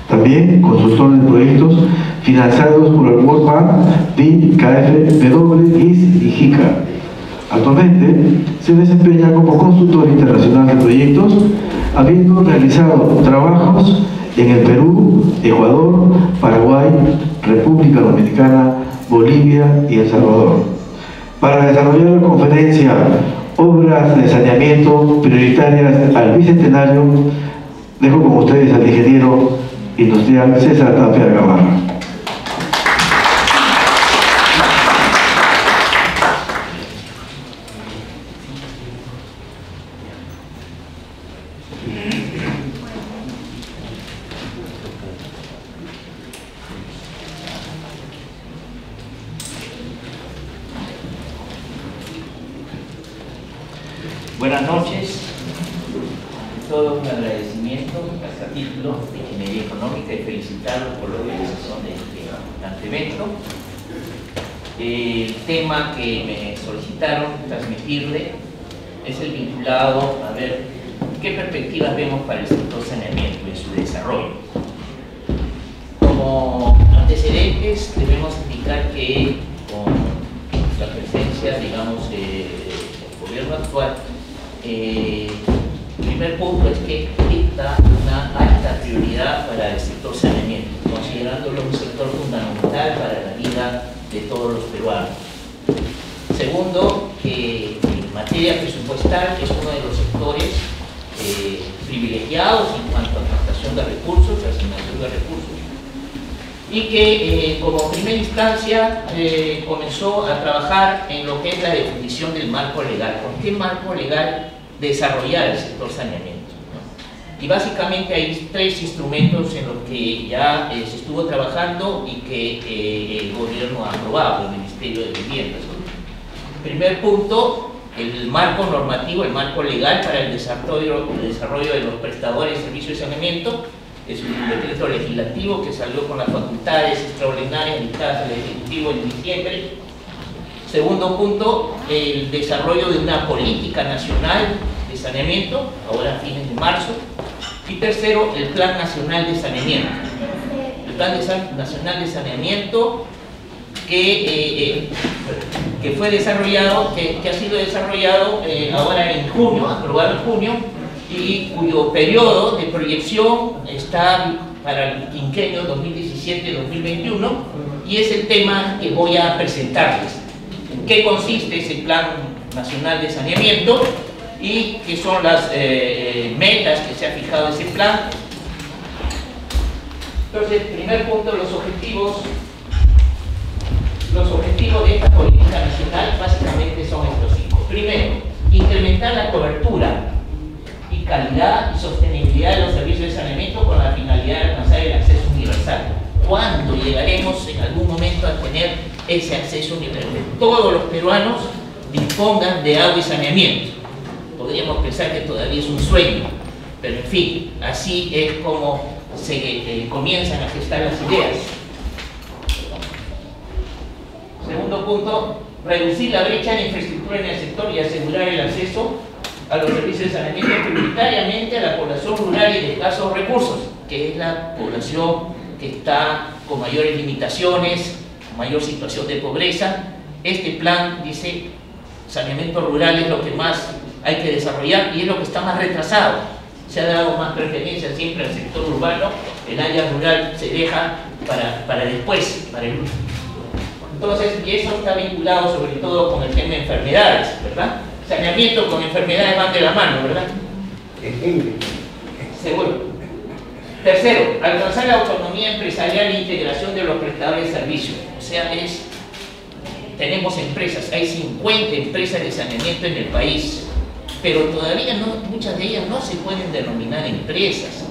También consultor de proyectos financiados por el World Bank, DIC, KfW, GIS y JICA. Actualmente se desempeña como consultor internacional de proyectos, habiendo realizado trabajos en el Perú, Ecuador, Paraguay, República Dominicana, Bolivia y El Salvador. Para desarrollar la conferencia Obras de Saneamiento Prioritarias al Bicentenario, dejo con ustedes al ingeniero industrial César Tapia Gamarra. Buenas noches. todo un agradecimiento al capítulo de Ingeniería Económica y felicitarlos por la organización de este importante evento. El tema que me solicitaron transmitirle es el vinculado a ver qué perspectivas vemos para el sector saneamiento y su desarrollo. Como antecedentes debemos indicar que con la presencia, digamos, del gobierno actual, el primer punto es que dicta una alta prioridad para el sector saneamiento, considerándolo un sector fundamental para la vida de todos los peruanos. Segundo, que en materia presupuestal es uno de los sectores privilegiados en cuanto a captación de recursos, asignación de recursos, y que como primera instancia comenzó a trabajar en lo que es la definición del marco legal. ¿Con qué marco legal desarrollar el sector saneamiento? Y básicamente hay tres instrumentos en los que ya se estuvo trabajando y que el gobierno ha aprobado, el Ministerio de Vivienda. Primer punto, el marco normativo, el marco legal para el desarrollo de los prestadores de servicios de saneamiento. Es un decreto legislativo que salió con las facultades extraordinarias dictadas al Ejecutivo en diciembre. Segundo punto, el desarrollo de una política nacional de saneamiento, ahora a fines de marzo. Y tercero, el Plan Nacional de Saneamiento. El Plan Nacional de Saneamiento que fue desarrollado, que ha sido desarrollado ahora en junio, aprobado en junio, y cuyo periodo de proyección está para el quinquenio 2017-2021, y es el tema que voy a presentarles. ¿En qué consiste ese Plan Nacional de Saneamiento y qué son las metas que se ha fijado ese plan? Entonces, primer punto, los objetivos de esta política nacional básicamente son estos 5. Primero, incrementar la cobertura y calidad y sostenibilidad de los servicios de saneamiento con la finalidad de alcanzar el acceso universal. ¿Cuándo llegaremos en algún momento a tener ese acceso universal? Que todos los peruanos dispongan de agua y saneamiento. Podríamos pensar que todavía es un sueño, pero en fin, así es como se comienzan a gestar las ideas. Segundo punto, reducir la brecha de infraestructura en el sector y asegurar el acceso a los servicios de saneamiento prioritariamente a la población rural y de escasos recursos, que es la población que está con mayores limitaciones, mayor situación de pobreza. Este plan dice saneamiento rural es lo que más hay que desarrollar y es lo que está más retrasado. Se ha dado más preferencia siempre al sector urbano, el área rural se deja para después, para el último. Entonces, y eso está vinculado sobre todo con el tema de enfermedades, ¿verdad? Saneamiento con enfermedades van de la mano, ¿verdad? Seguro. Tercero, alcanzar la autonomía empresarial e integración de los prestadores de servicios. O sea, tenemos empresas, hay 50 empresas de saneamiento en el país, pero todavía muchas de ellas no se pueden denominar empresas.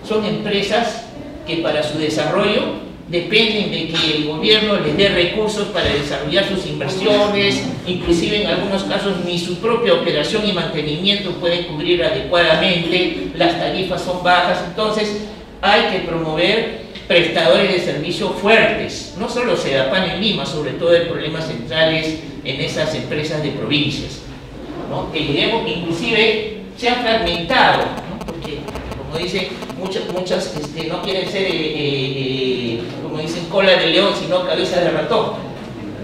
Son empresas que para su desarrollo dependen de que el gobierno les dé recursos para desarrollar sus inversiones, inclusive en algunos casos ni su propia operación y mantenimiento pueden cubrir adecuadamente, las tarifas son bajas. Entonces hay que promover prestadores de servicios fuertes, no solo Sedapan en Lima, sobre todo el problema centrales en esas empresas de provincias, ¿no? Que lleguemos, inclusive se han fragmentado, ¿no? Porque como dice, muchas no quieren ser como dicen cola de león, sino cabeza de ratón,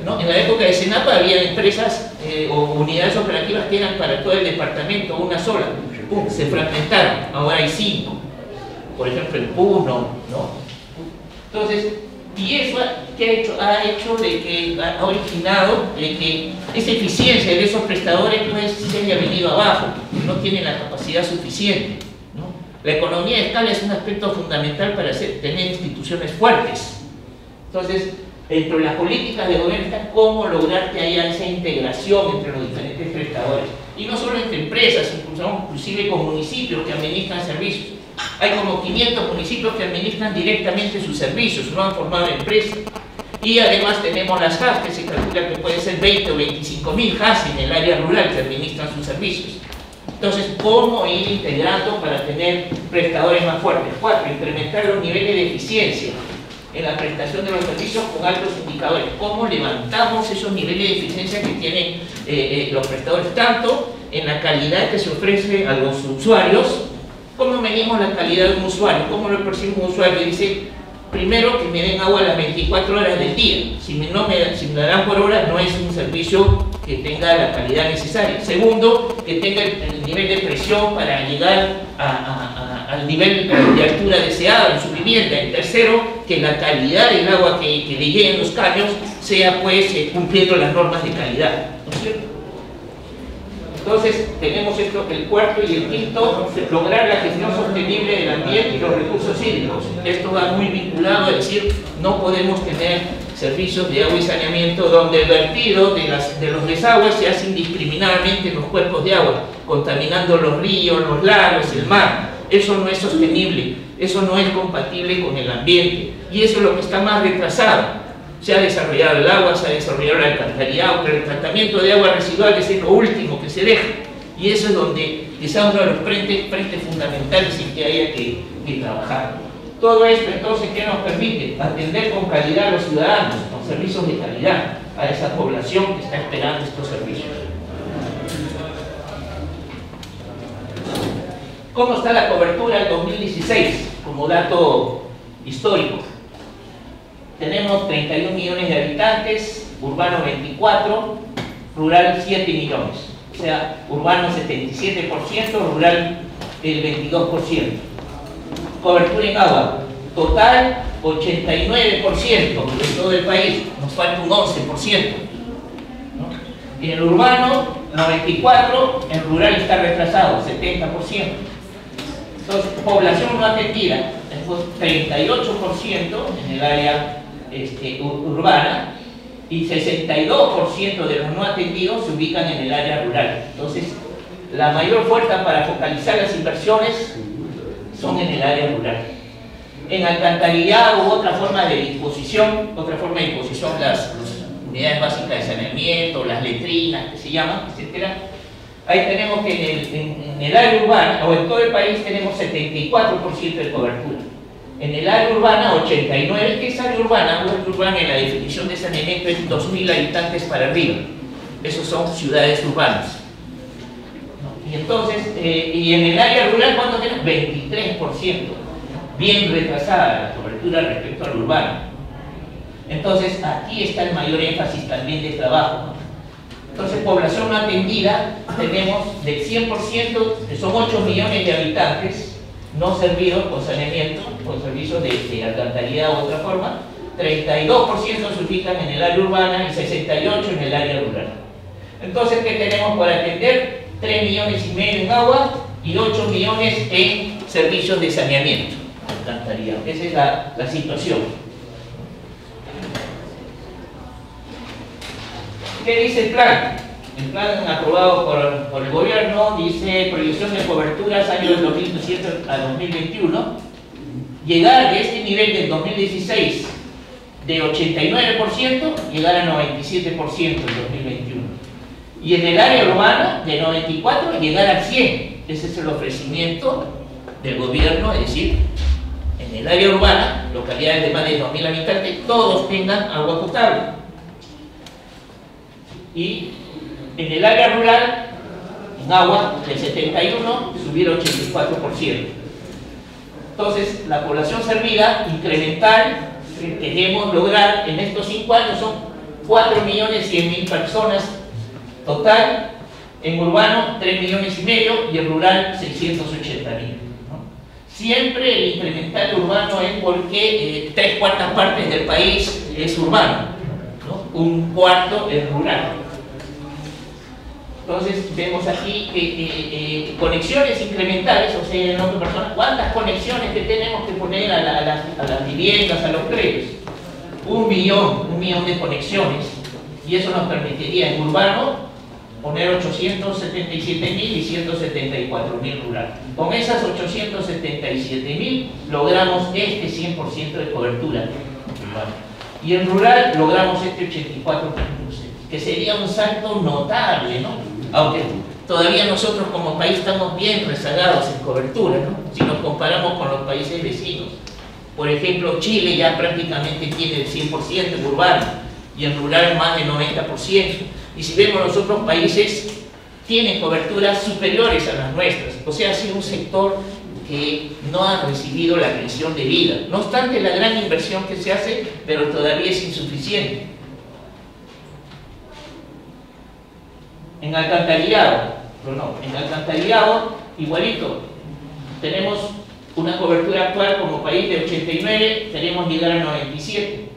¿no? En la época de Senapa había empresas o unidades operativas que eran para todo el departamento, una sola. ¡Pum! Se fragmentaron, ahora hay 5. Por ejemplo, el Puno, ¿no? Entonces, y eso ha hecho de que ha originado de que esa eficiencia de esos prestadores pues se haya venido abajo, no tienen la capacidad suficiente, ¿no? La economía de escala es un aspecto fundamental para tener instituciones fuertes. Entonces, dentro de las políticas de gobierno está cómo lograr que haya esa integración entre los diferentes prestadores. Y no solo entre empresas, inclusive con municipios que administran servicios. Hay como 500 municipios que administran directamente sus servicios, no han formado empresas. Y además tenemos las HAS, que se calcula que puede ser 20 o 25.000 HAS en el área rural que administran sus servicios. Entonces, ¿cómo ir integrando para tener prestadores más fuertes? 4. Incrementar los niveles de eficiencia en la prestación de los servicios con altos indicadores. ¿Cómo levantamos esos niveles de eficiencia que tienen los prestadores, tanto en la calidad que se ofrece a los usuarios? ¿Cómo medimos la calidad de un usuario? ¿Cómo lo percibe un usuario? Dice, primero, que me den agua las 24 horas del día. Si me dan por hora, no es un servicio que tenga la calidad necesaria. Segundo, que tenga el nivel de presión para llegar al nivel de altura deseado en su vivienda. Y tercero, que la calidad del agua que le llegue en los caños sea pues cumpliendo las normas de calidad, ¿no es cierto? Entonces tenemos esto, el cuarto y el quinto, lograr la gestión sostenible del ambiente y los recursos hídricos. Esto va muy vinculado, es decir, no podemos tener servicios de agua y saneamiento donde el vertido de los desagües se hace indiscriminadamente en los cuerpos de agua, contaminando los ríos, los lagos, el mar. Eso no es sostenible, eso no es compatible con el ambiente, y eso es lo que está más retrasado. Se ha desarrollado el agua, se ha desarrollado el alcantarillado, pero el tratamiento de agua residual es lo último que se deja, y eso es donde quizá uno de los frentes fundamentales en que haya que trabajar. Todo esto entonces, ¿qué nos permite? Atender con calidad a los ciudadanos, con servicios de calidad a esa población que está esperando estos servicios. ¿Cómo está la cobertura en 2016? Como dato histórico. Tenemos 31 millones de habitantes, urbano 24, rural 7 millones. O sea, urbano 77%, rural el 22%. Cobertura en agua, total 89% en todo el país, nos falta un 11%. ¿No? Y en el urbano 94%, en rural está retrasado, 70%. Entonces, población no atendida, tenemos 38% en el área urbana y 62% de los no atendidos se ubican en el área rural. Entonces, la mayor fuerza para focalizar las inversiones son en el área rural. En alcantarillado u otra forma de disposición, las unidades básicas de saneamiento, las letrinas que se llaman, etcétera. Ahí tenemos que en el área urbana, o en todo el país, tenemos 74% de cobertura. En el área urbana, 89%. ¿Qué es área urbana? Área urbana en la definición de saneamiento es 2.000 habitantes para arriba. Esos son ciudades urbanas. Y entonces, y en el área rural, ¿cuánto tenemos? 23%. Bien retrasada la cobertura respecto al urbano. Entonces, aquí está el mayor énfasis también de trabajo, ¿no? Entonces, población no atendida, tenemos del 100%, que son 8 millones de habitantes, no servidos con saneamiento, con servicios de alcantarillado u otra forma, 32% se ubican en el área urbana y 68% en el área rural. Entonces, ¿qué tenemos para atender? 3,5 millones en agua y 8 millones en servicios de saneamiento, alcantarillado. Esa es la situación. ¿Qué dice el plan? El plan aprobado por el gobierno dice proyección de coberturas años 2017 a 2021, llegar de este nivel del 2016 de 89%, llegar a 97% en 2021. Y en el área urbana de 94 llegar al 100%. Ese es el ofrecimiento del gobierno, es decir, en el área urbana, localidades de más de 2.000 habitantes, todos tengan agua potable. Y en el área rural, en agua, del 71 subir a 84%. Entonces, la población servida, incremental, que queremos lograr en estos 5 años son 4.100.000 personas total, en urbano 3,5 millones y en rural 680.000. ¿no? Siempre el incremental urbano es porque 3/4 partes del país es urbano, ¿no? 1/4 es rural. Entonces vemos aquí que conexiones incrementales, o sea, en otra persona, ¿cuántas conexiones que tenemos que poner a las viviendas, a los predios? 1 millón de conexiones, y eso nos permitiría en urbano poner 877.000 y 174.000 rural. Con esas 877.000 logramos este 100% de cobertura. Y en rural logramos este 84%, que sería un salto notable, ¿no? aunque todavía nosotros como país estamos bien rezagados en cobertura, ¿no? Si nos comparamos con los países vecinos. Por ejemplo, Chile ya prácticamente tiene el 100% en urbano y en rural más del 90%. Y si vemos los otros países, tienen coberturas superiores a las nuestras. O sea, ha sido un sector que no ha recibido la atención debida. No obstante la gran inversión que se hace, pero todavía es insuficiente. En alcantarillado, igualito, tenemos una cobertura actual como país de 89, queremos llegar al 97.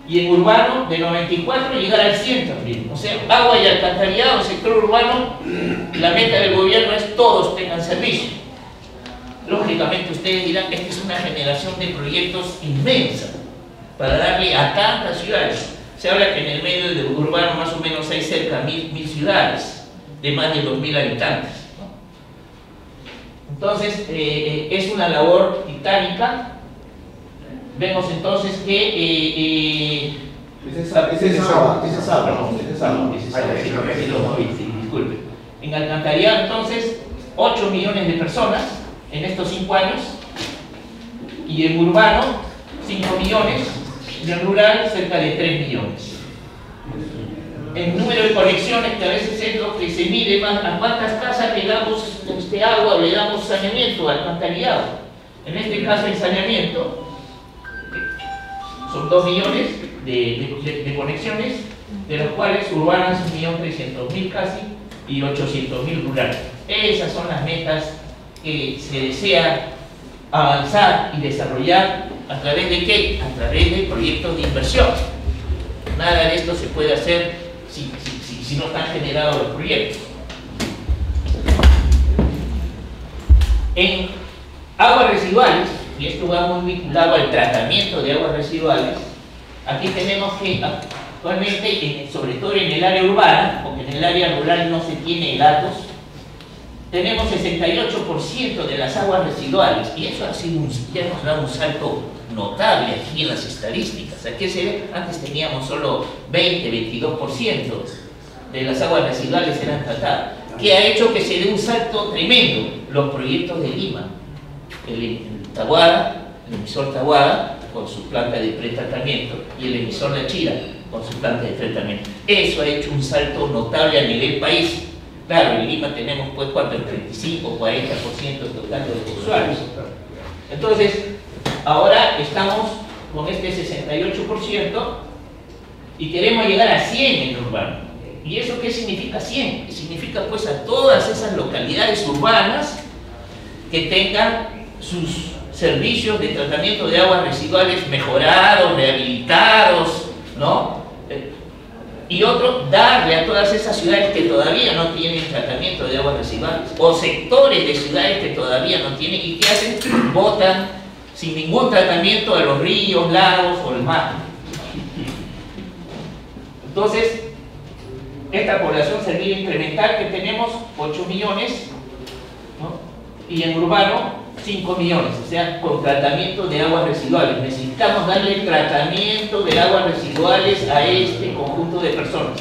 Y en urbano, de 94 llegar al 100 también. O sea, agua y alcantarillado, sector urbano, la meta del gobierno es todos tengan servicio. Lógicamente ustedes dirán que esta es una generación de proyectos inmensa para darle a tantas ciudades. Se habla que en el medio del urbano más o menos hay cerca de 1000 ciudades de más de 2000 habitantes, ¿no? Entonces, es una labor titánica. Vemos entonces que... disculpe. En alcantarillado, entonces, 8 millones de personas en estos 5 años, y en urbano, 5 millones, y en rural, cerca de 3 millones. El número de conexiones, que a veces es lo que se mide más, a cuántas casas le damos agua o le damos saneamiento, alcantarillado. En este caso, el saneamiento son 2 millones de conexiones, de las cuales urbanas 1.300.000 casi y 800.000 rurales. Esas son las metas que se desea avanzar y desarrollar. ¿A través de qué? A través de proyectos de inversión. Nada de esto se puede hacer si no están generados los proyectos. En aguas residuales, y esto va muy vinculado al tratamiento de aguas residuales, aquí tenemos que actualmente, sobre todo en el área urbana, porque en el área rural no se tiene datos, tenemos 68% de las aguas residuales, y eso ha sido ya nos da un salto notable aquí en las estadísticas. Aquí se ve, antes teníamos solo 20-22% de las aguas residuales eran tratadas, que ha hecho que se dé un salto tremendo. Los proyectos de Lima, el Tahuada, el emisor Tahuada con su planta de pretratamiento y el emisor de Achira con su planta de tratamiento. Eso ha hecho un salto notable a nivel país. Claro, en Lima tenemos pues el 35 o 40% total de los usuarios. Entonces, ahora estamos con este 68% y queremos llegar a 100 en el urbano. ¿Y eso qué significa 100? Significa pues a todas esas localidades urbanas que tengan sus servicios de tratamiento de aguas residuales mejorados, rehabilitados, ¿no? Y otro, darle a todas esas ciudades que todavía no tienen tratamiento de aguas residuales, o sectores de ciudades que todavía no tienen, y que hacen, botan sin ningún tratamiento a los ríos, lagos o el mar. Entonces, esta población servida incremental que tenemos 8 millones, ¿no? Y en urbano 5 millones, o sea, con tratamiento de aguas residuales. Necesitamos darle tratamiento de aguas residuales a este conjunto de personas.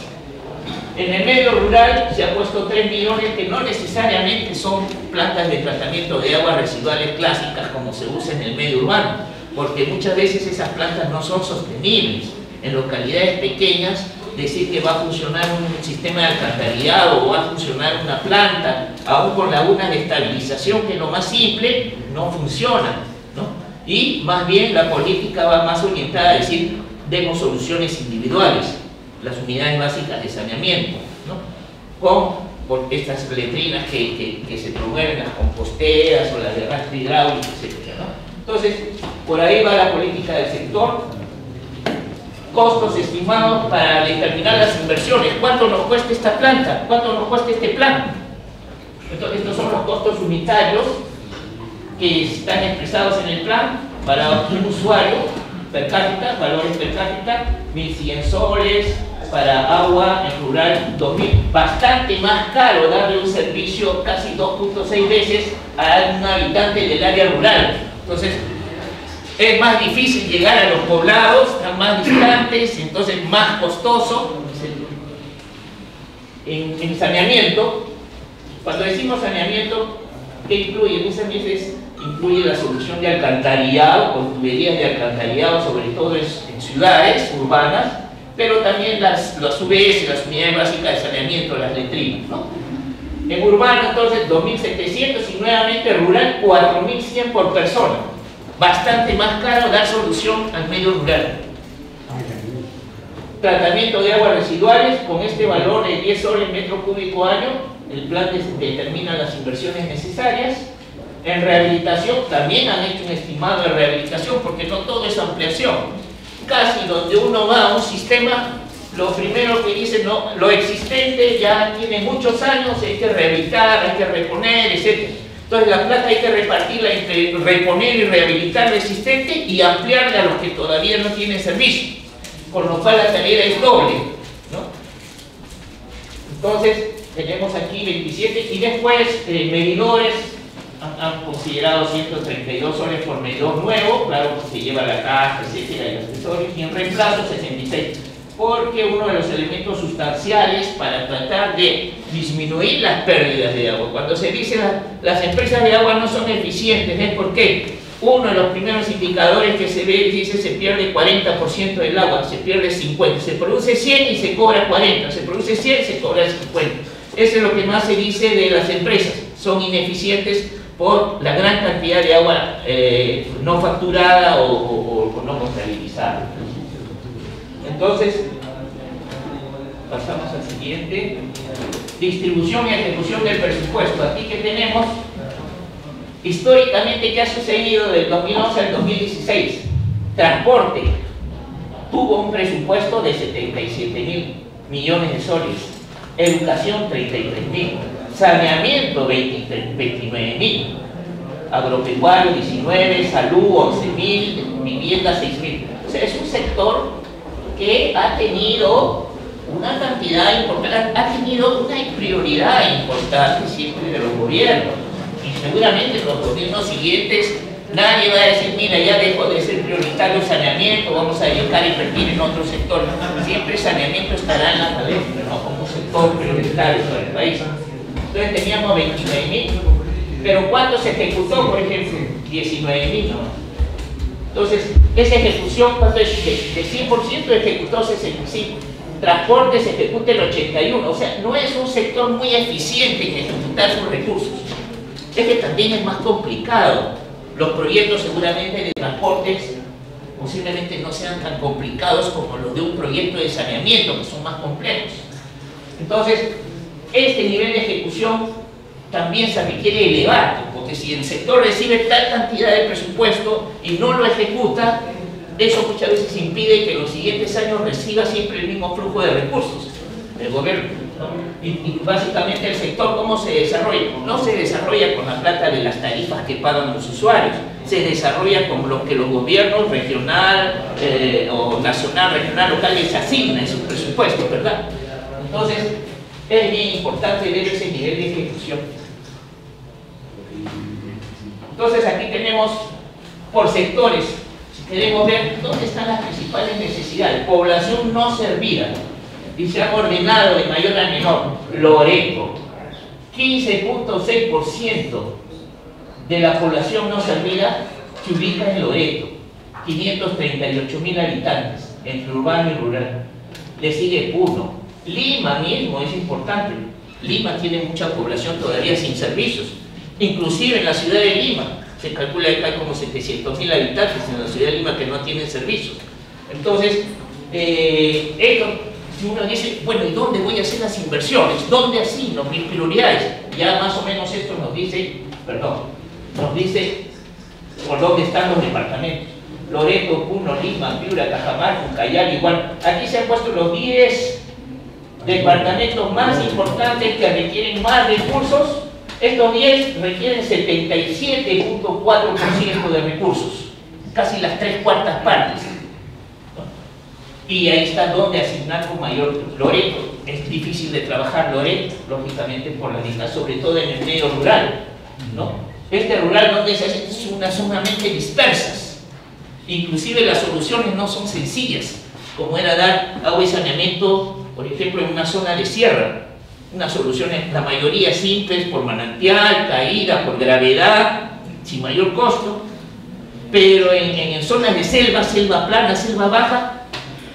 En el medio rural se ha puesto 3 millones que no necesariamente son plantas de tratamiento de aguas residuales clásicas como se usa en el medio urbano, porque muchas veces esas plantas no son sostenibles. En localidades pequeñas, decir que va a funcionar un sistema de alcantarillado o va a funcionar una planta, aún con lagunas de estabilización, que es lo más simple, no funciona, ¿no? Y más bien la política va más orientada a decir, demos soluciones individuales, las unidades básicas de saneamiento, ¿no? Con estas letrinas que se promueven, las composteras o las de arrastre hidráulico, etc., ¿no? Entonces, por ahí va la política del sector. Costos estimados para determinar las inversiones. ¿Cuánto nos cuesta esta planta? ¿Cuánto nos cuesta este plan? Entonces, estos son los costos unitarios que están expresados en el plan para un usuario per cápita, valores per cápita, 1.100 soles, para agua en rural 2.000. Bastante más caro darle un servicio casi 2.6 veces a un habitante del área rural. Entonces, es más difícil llegar a los poblados, están más distantes, entonces más costoso. en saneamiento, cuando decimos saneamiento, ¿qué incluye? Muchas veces incluye la solución de alcantarillado, con tuberías de alcantarillado, sobre todo en ciudades urbanas, pero también las UBS, las unidades básicas de saneamiento, las letrinas, ¿no? En urbano, entonces, 2.700 y nuevamente rural, 4.100 por persona. Bastante más caro dar solución al medio rural. Tratamiento de aguas residuales, con este valor de 10 soles metro cúbico año, el plan determina las inversiones necesarias. En rehabilitación, también han hecho un estimado de rehabilitación, porque no todo es ampliación. Casi donde uno va a un sistema, lo primero que dice, no, lo existente ya tiene muchos años, hay que rehabilitar, hay que reponer, etc. Entonces la plata hay que repartirla entre reponer y rehabilitar lo existente y ampliarle a los que todavía no tienen servicio, con lo cual la salida es doble, ¿no? Entonces tenemos aquí 27 y después medidores han considerado 132 soles por medidor nuevo, claro, que se lleva la caja, etcétera, y los accesorios, y en reemplazo 66, porque uno de los elementos sustanciales para tratar de disminuir las pérdidas de agua, cuando se dice las empresas de agua no son eficientes, es porque uno de los primeros indicadores que se ve dice se pierde 40% del agua, se pierde 50%, se produce 100 y se cobra 40%, se produce 100 y se cobra 50%. Eso es lo que más se dice de las empresas, son ineficientes por la gran cantidad de agua no facturada o no contabilizada. Entonces, pasamos al siguiente. Distribución y ejecución del presupuesto. Aquí que tenemos, históricamente, ¿qué ha sucedido del 2011 al 2016? Transporte tuvo un presupuesto de 77.000 millones de soles. Educación, 33.000. Saneamiento, 29.000. Agropecuario, 19. Salud, 11.000. Vivienda, 6.000. O sea, es un sector que ha tenido una cantidad importante, ha tenido una prioridad importante siempre de los gobiernos. Y seguramente los gobiernos siguientes, nadie va a decir, mira, ya dejó de ser prioritario el saneamiento, vamos a dedicar a invertir en otro sector. Siempre saneamiento estará en la palestra, ¿no? Como un sector prioritario para el país. Entonces teníamos 29.000, pero ¿cuánto se ejecutó, por ejemplo? 19.000, ¿no? Entonces, esa ejecución, ¿cuánto es? De 100% ejecutó 65. Transporte se ejecuta el 81. O sea, no es un sector muy eficiente en ejecutar sus recursos. Es que también es más complicado. Los proyectos seguramente de transportes posiblemente no sean tan complicados como los de un proyecto de saneamiento, que son más complejos. Entonces, este nivel de ejecución también se requiere elevar, porque si el sector recibe tal cantidad de presupuesto y no lo ejecuta, eso muchas veces impide que en los siguientes años reciba siempre el mismo flujo de recursos del gobierno, ¿no? Y básicamente el sector, ¿cómo se desarrolla? No se desarrolla con la plata de las tarifas que pagan los usuarios, se desarrolla con lo que los gobiernos regional o nacional, regional, local les asignan en sus presupuestos, ¿verdad? Entonces, es bien importante ver ese nivel de ejecución. Entonces aquí tenemos por sectores, si queremos ver dónde están las principales necesidades. Población no servida, y se han ordenado de mayor a menor. Loreto, 15.6% de la población no servida se ubica en Loreto, 538.000 habitantes, entre urbano y rural. Le sigue Puno. Lima mismo es importante. Lima tiene mucha población todavía sin servicios. Inclusive en la ciudad de Lima, se calcula que hay como 700.000 habitantes en la ciudad de Lima que no tienen servicios. Entonces, esto, si uno dice, bueno, ¿y dónde voy a hacer las inversiones? ¿Dónde asigno mis prioridades? Ya más o menos esto nos dice, nos dice por dónde están los departamentos. Loreto, Puno, Lima, Piura, Cajamarca, Ucayali, igual. Aquí se han puesto los 10 departamentos más importantes que requieren más recursos. Estos 10 requieren 77.4% de recursos, casi las 3/4 partes. Y ahí está donde asignar con mayor. Loreto, es difícil de trabajar Loreto, lógicamente por la distancia, sobre todo en el medio rural, ¿no? Este rural donde se hacen zonas sumamente dispersas, inclusive las soluciones no son sencillas, como era dar agua y saneamiento, por ejemplo, en una zona de sierra, unas soluciones, la mayoría simples, por manantial, caída, por gravedad, sin mayor costo, pero en zonas de selva, selva plana, selva baja,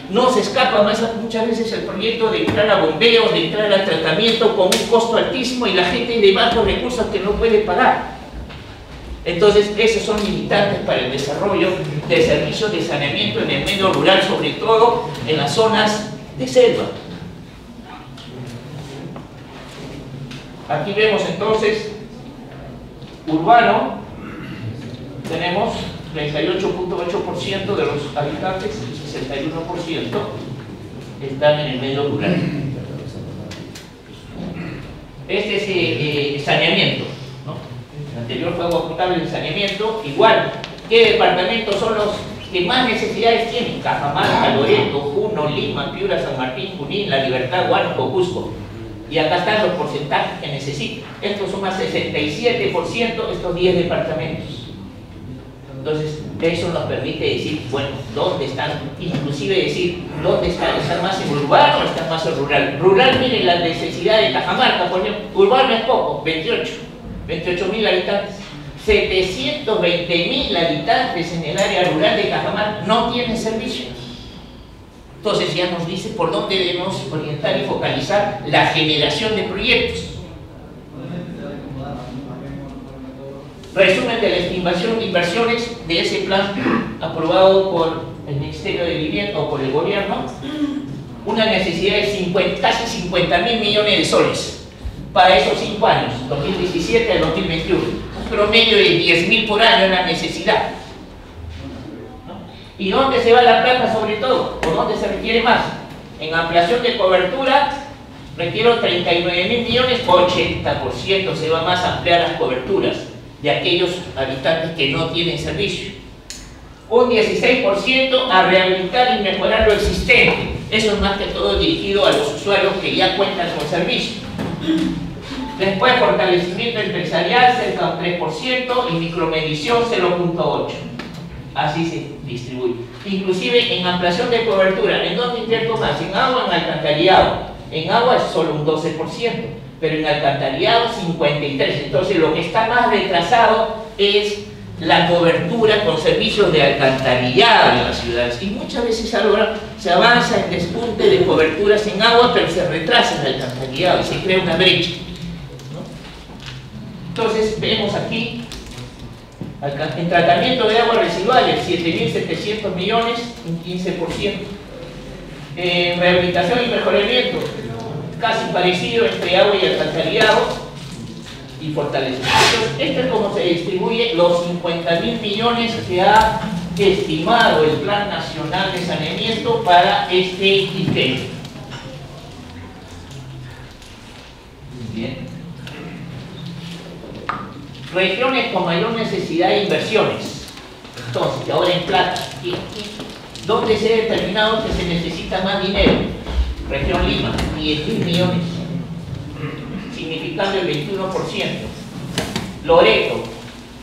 no se escapa más muchas veces el proyecto de entrar a bombeo, de entrar al tratamiento con un costo altísimo y la gente de bajos recursos que no puede pagar. Entonces, esos son limitantes para el desarrollo de servicios de saneamiento en el medio rural, sobre todo en las zonas de selva. Aquí vemos entonces, urbano, tenemos 38.8% de los habitantes y 61% están en el medio rural. Este es saneamiento, ¿no? El anterior fue agua potable, el saneamiento. Igual, ¿qué departamentos son los que más necesidades tienen? Cajamarca, Loreto, Juno, Lima, Piura, San Martín, Junín, La Libertad, Huánuco, Cusco. Y acá están los porcentajes que necesitan. Estos son más 67%, estos 10 departamentos. Entonces, eso nos permite decir, bueno, ¿dónde están? Inclusive decir, ¿dónde están? ¿Están más en urbano o están más en rural? Rural, miren la necesidad de Cajamarca, por ejemplo. Urbano es poco, 28.000 habitantes. 720.000 habitantes en el área rural de Cajamarca no tienen servicios. Entonces ya nos dice por dónde debemos orientar y focalizar la generación de proyectos. Resumen de la estimación de inversiones de ese plan aprobado por el Ministerio de Vivienda o por el gobierno. Una necesidad de casi 50.000 millones de soles para esos 5 años, 2017 al 2021. Un promedio de 10.000 por año en la necesidad. ¿Y dónde se va la plata sobre todo? ¿O dónde se requiere más? En ampliación de cobertura requiero 39.000 millones, 80% se va más a ampliar las coberturas de aquellos habitantes que no tienen servicio. Un 16% a rehabilitar y mejorar lo existente. Eso es más que todo dirigido a los usuarios que ya cuentan con servicio. Después, fortalecimiento empresarial, cerca de un 3%, y micromedición 0.8%. Así se distribuye. Inclusive en ampliación de cobertura, ¿en dónde invierto más? En agua o en alcantarillado. En agua es solo un 12%. Pero en alcantarillado 53%. Entonces lo que está más retrasado es la cobertura con servicios de alcantarillado en las ciudades. Y muchas veces ahora se avanza en despunte de coberturas en agua, pero se retrasa en el alcantarillado y se crea una brecha, ¿no? Entonces vemos aquí, en tratamiento de aguas residuales, 7.700 millones, un 15%. En rehabilitación y mejoramiento, casi parecido entre agua y alcantarillado y fortalecimiento. Esto es como se distribuye los 50.000 millones que ha estimado el Plan Nacional de Saneamiento para este ITEM. Bien. Regiones con mayor necesidad de inversiones. Entonces, ahora en plata, ¿dónde se ha determinado que se necesita más dinero? Región Lima, 10.000 millones, significando el 21%. Loreto,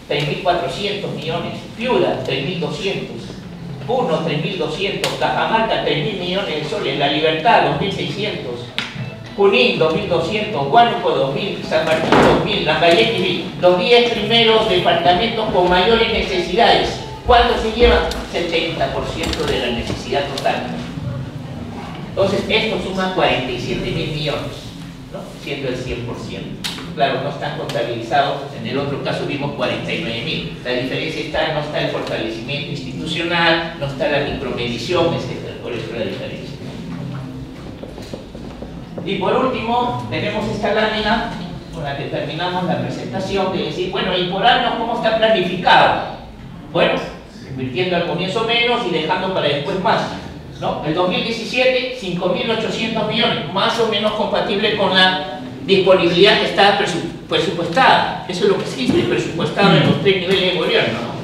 3.400 millones. Piura, 3.200. Puno, 3.200. Cajamarca, 3.000 millones de soles. La Libertad, 2.600. Junín, 2.200. Huánuco, 2.000. San Martín, 2.000. Lambayeque, 1.000. Los 10 primeros departamentos con mayores necesidades. ¿Cuánto se lleva? 70% de la necesidad total. Entonces, esto suma 47.000 millones, ¿no? Siendo el 100%. Claro, no están contabilizados, en el otro caso vimos 49.000. La diferencia está, no está el fortalecimiento institucional, no está la micromedición, etc. Por eso la diferencia. Y por último, tenemos esta lámina con la que terminamos la presentación de decir, bueno, y por años, ¿cómo está planificado? Bueno, invirtiendo al comienzo menos y dejando para después más, ¿no? El 2017, 5.800 millones, más o menos compatible con la disponibilidad que está presupuestada. Eso es lo que existe, presupuestado en los 3 niveles de gobierno, ¿no?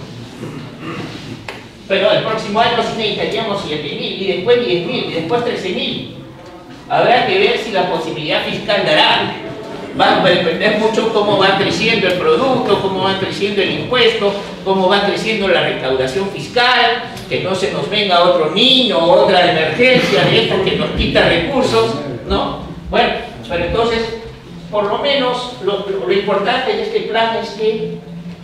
Pero el próximo año sí necesitaríamos 7.000, y después 10.000, y después 13.000. Habrá que ver si la posibilidad fiscal dará. Va a depender mucho cómo va creciendo el producto, cómo va creciendo el impuesto, cómo va creciendo la recaudación fiscal, que no se nos venga otro niño o otra emergencia de esto que nos quita recursos, ¿no? Bueno, Pero entonces, por lo menos, lo importante de este plan es que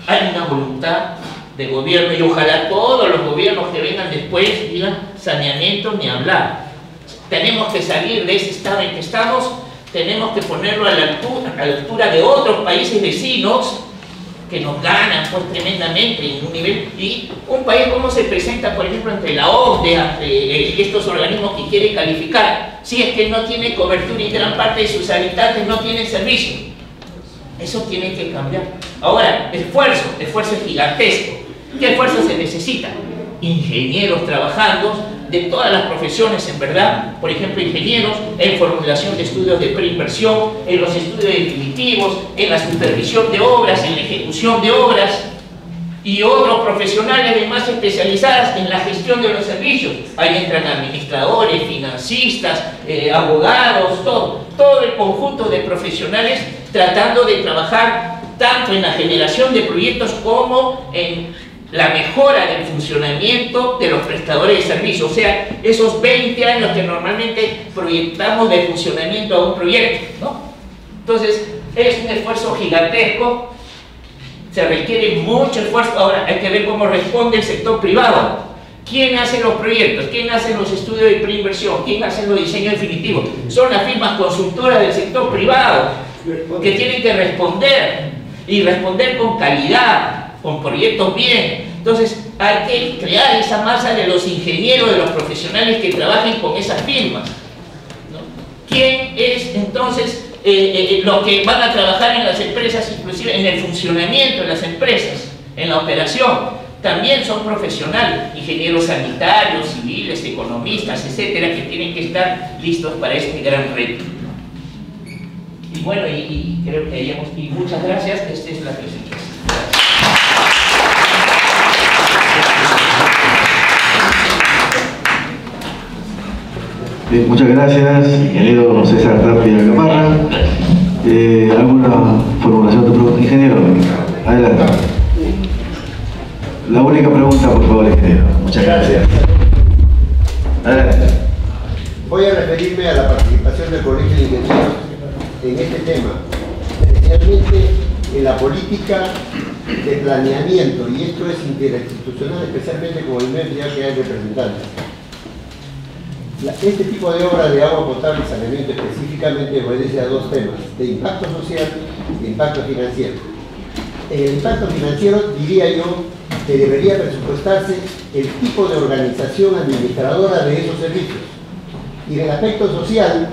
hay una voluntad de gobierno, y ojalá todos los gobiernos que vengan después digan saneamiento ni hablar. Tenemos que salir de ese estado en que estamos, tenemos que ponerlo a la altura de otros países vecinos que nos ganan pues tremendamente en un nivel. Y un país como se presenta, por ejemplo, entre la OCDE, ante estos organismos que quiere calificar, si es que no tiene cobertura y gran parte de sus habitantes no tienen servicio. Eso tiene que cambiar. Ahora, esfuerzo es gigantesco. ¿Qué esfuerzo se necesita? Ingenieros trabajando de todas las profesiones, en verdad. Por ejemplo, ingenieros en formulación de estudios de preinversión, en los estudios definitivos, en la supervisión de obras, en la ejecución de obras, y otros profesionales además especializadas en la gestión de los servicios. Ahí entran administradores, financistas, abogados, todo el conjunto de profesionales tratando de trabajar tanto en la generación de proyectos como en la mejora del funcionamiento de los prestadores de servicios. O sea, esos 20 años que normalmente proyectamos de funcionamiento a un proyecto, ¿no? Entonces, es un esfuerzo gigantesco, se requiere mucho esfuerzo. Ahora, hay que ver cómo responde el sector privado. ¿Quién hace los proyectos? ¿Quién hace los estudios de preinversión? ¿Quién hace los diseños definitivos? Son las firmas consultoras del sector privado que tienen que responder, y responder con calidad, con proyectos bien. Entonces hay que crear esa masa de los ingenieros, de los profesionales que trabajen con esas firmas, ¿no? ¿Quién es entonces los que van a trabajar en las empresas, inclusive en el funcionamiento de las empresas, en la operación? También son profesionales, ingenieros sanitarios, civiles, economistas, etcétera, que tienen que estar listos para este gran reto. Y bueno, y creo que hayamos, y muchas gracias. Esta es la presentación. Bien, muchas gracias, ingeniero César Tapia Gamarra. ¿Alguna formulación de pregunta, ingeniero? Adelante. La única pregunta, por favor, ingeniero. Muchas gracias. Adelante. Voy a referirme a la participación del Colegio de Ingenieros en este tema, especialmente en la política de planeamiento, y esto es interinstitucional, especialmente con el MEF, ya que hay representantes. Este tipo de obra de agua potable y saneamiento específicamente obedece a dos temas, de impacto social y de impacto financiero. En el impacto financiero diría yo que debería presupuestarse el tipo de organización administradora de esos servicios. Y en el aspecto social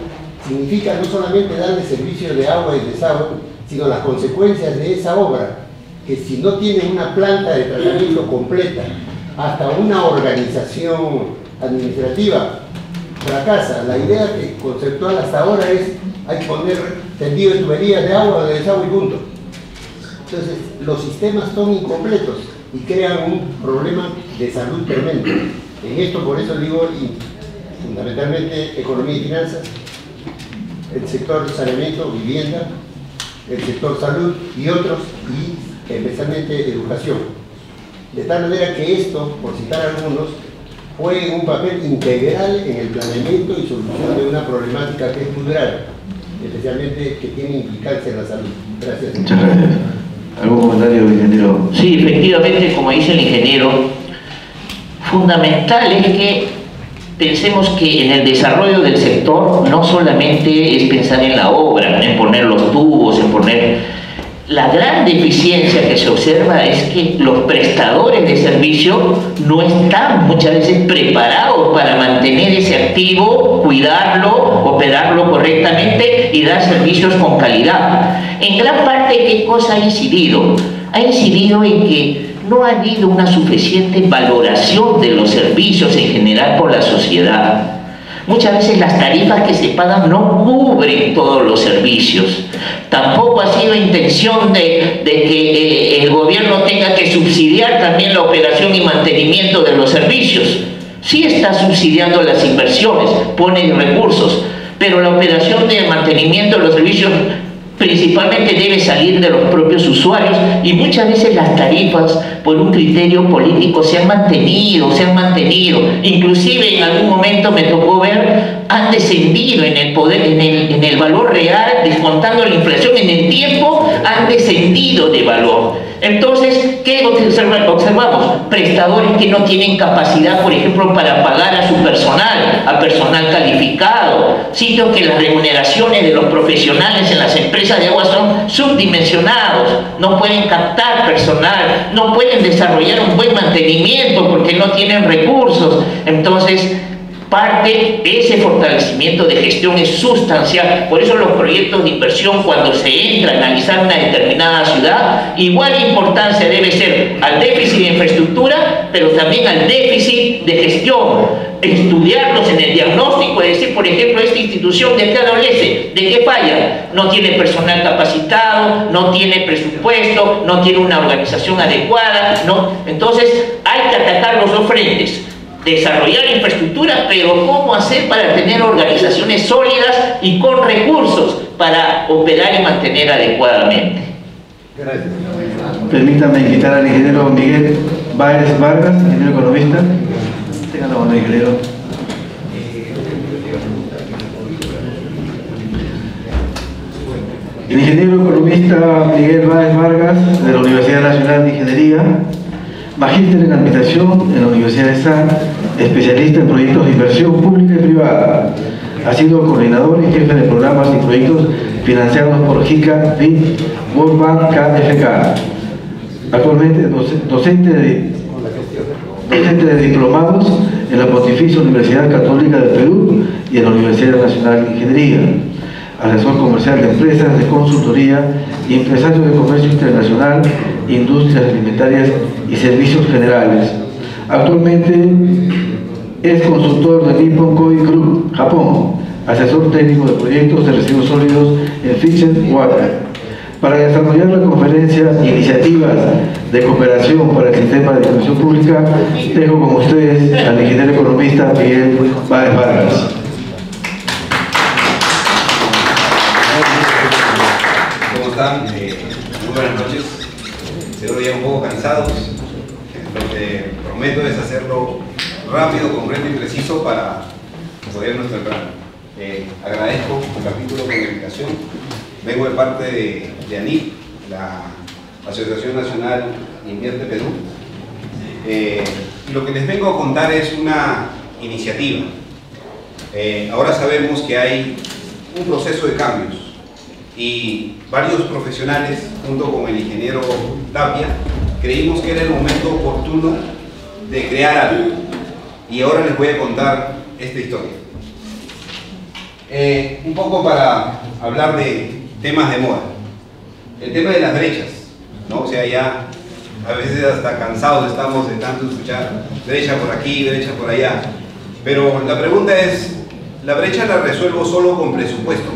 significa no solamente darle servicio de agua y desagüe, sino las consecuencias de esa obra, que si no tiene una planta de tratamiento completa, hasta una organización administrativa, fracasa. La idea que conceptual hasta ahora es, hay que poner tendido de tuberías de agua, de desagüe y punto. Entonces, los sistemas son incompletos y crean un problema de salud tremendo. En esto, por eso digo, fundamentalmente economía y finanzas, el sector saneamiento, vivienda, el sector salud y otros, y especialmente educación. De tal manera que esto, por citar algunos, juegue un papel integral en el planeamiento y solución de una problemática que es muy grave, especialmente que tiene implicancia en la salud. Gracias. Muchas gracias. ¿Algún comentario, ingeniero? Sí, efectivamente, como dice el ingeniero, fundamental es que pensemos que en el desarrollo del sector no solamente es pensar en la obra, en poner los tubos, en poner... La gran deficiencia que se observa es que los prestadores de servicio no están muchas veces preparados para mantener ese activo, cuidarlo, operarlo correctamente y dar servicios con calidad. En gran parte, ¿qué cosa ha incidido? Ha incidido en que no ha habido una suficiente valoración de los servicios en general por la sociedad. Muchas veces las tarifas que se pagan no cubren todos los servicios. Tampoco ha sido intención de que el gobierno tenga que subsidiar también la operación y mantenimiento de los servicios. Sí está subsidiando las inversiones, pone recursos, pero la operación de mantenimiento de los servicios principalmente debe salir de los propios usuarios, y muchas veces las tarifas por un criterio político se han mantenido, inclusive en algún momento me tocó ver, han descendido en el poder, en el valor real, descontando la inflación en el tiempo, han descendido de valor. Entonces, ¿qué observamos? Prestadores que no tienen capacidad, por ejemplo, para pagar a su personal, a personal calificado, sitios que las remuneraciones de los profesionales en las empresas de agua son subdimensionados, no pueden captar personal, no pueden desarrollar un buen mantenimiento porque no tienen recursos. Entonces, parte de ese fortalecimiento de gestión es sustancial. Por eso los proyectos de inversión, cuando se entra a analizar una determinada ciudad, igual importancia debe ser al déficit de infraestructura, pero también al déficit de gestión. Estudiarlos en el diagnóstico, es decir, por ejemplo, esta institución ¿de qué adolece? ¿De qué falla? No tiene personal capacitado, no tiene presupuesto, no tiene una organización adecuada, ¿no? Entonces hay que atacar los dos frentes: desarrollar infraestructura, pero ¿cómo hacer para tener organizaciones sólidas y con recursos para operar y mantener adecuadamente? Gracias. Permítame invitar al ingeniero Miguel Báez Vargas, ingeniero economista. Tengan la mano, ingeniero. El ingeniero economista Miguel Báez Vargas, de la Universidad Nacional de Ingeniería, magíster en Administración en la Universidad de SAN, especialista en proyectos de inversión pública y privada. Ha sido coordinador y jefe de programas y proyectos financiados por JICA, BID, World Bank, KFK. Actualmente docente de diplomados en la Pontificia Universidad Católica del Perú y en la Universidad Nacional de Ingeniería. Asesor comercial de empresas de consultoría y empresario de comercio internacional, industrias alimentarias y servicios generales. Actualmente es consultor de Nippon Koi Group, Japón, asesor técnico de proyectos de residuos sólidos en Fisher Water. Para desarrollar la conferencia Iniciativas de Cooperación para el Sistema de Inversión Pública, dejo con ustedes al ingeniero economista Miguel Báez Vargas. ¿Cómo están? Muy buenas noches. Seguro ya un poco cansados. Lo que prometo es hacerlo rápido, concreto y preciso para poder nuestro plan. Agradezco el capítulo de comunicación. Vengo de parte de ANIP, la Asociación Nacional Invierte Perú. Y lo que les vengo a contar es una iniciativa. Ahora sabemos que hay un proceso de cambios y varios profesionales, junto con el ingeniero Tapia, creímos que era el momento oportuno de crear algo. Y ahora les voy a contar esta historia. Un poco para hablar de temas de moda. El tema de las brechas, ¿no? O sea, ya a veces hasta cansados estamos de tanto escuchar brecha por aquí, brecha por allá. Pero la pregunta es, ¿la brecha la resuelvo solo con presupuesto?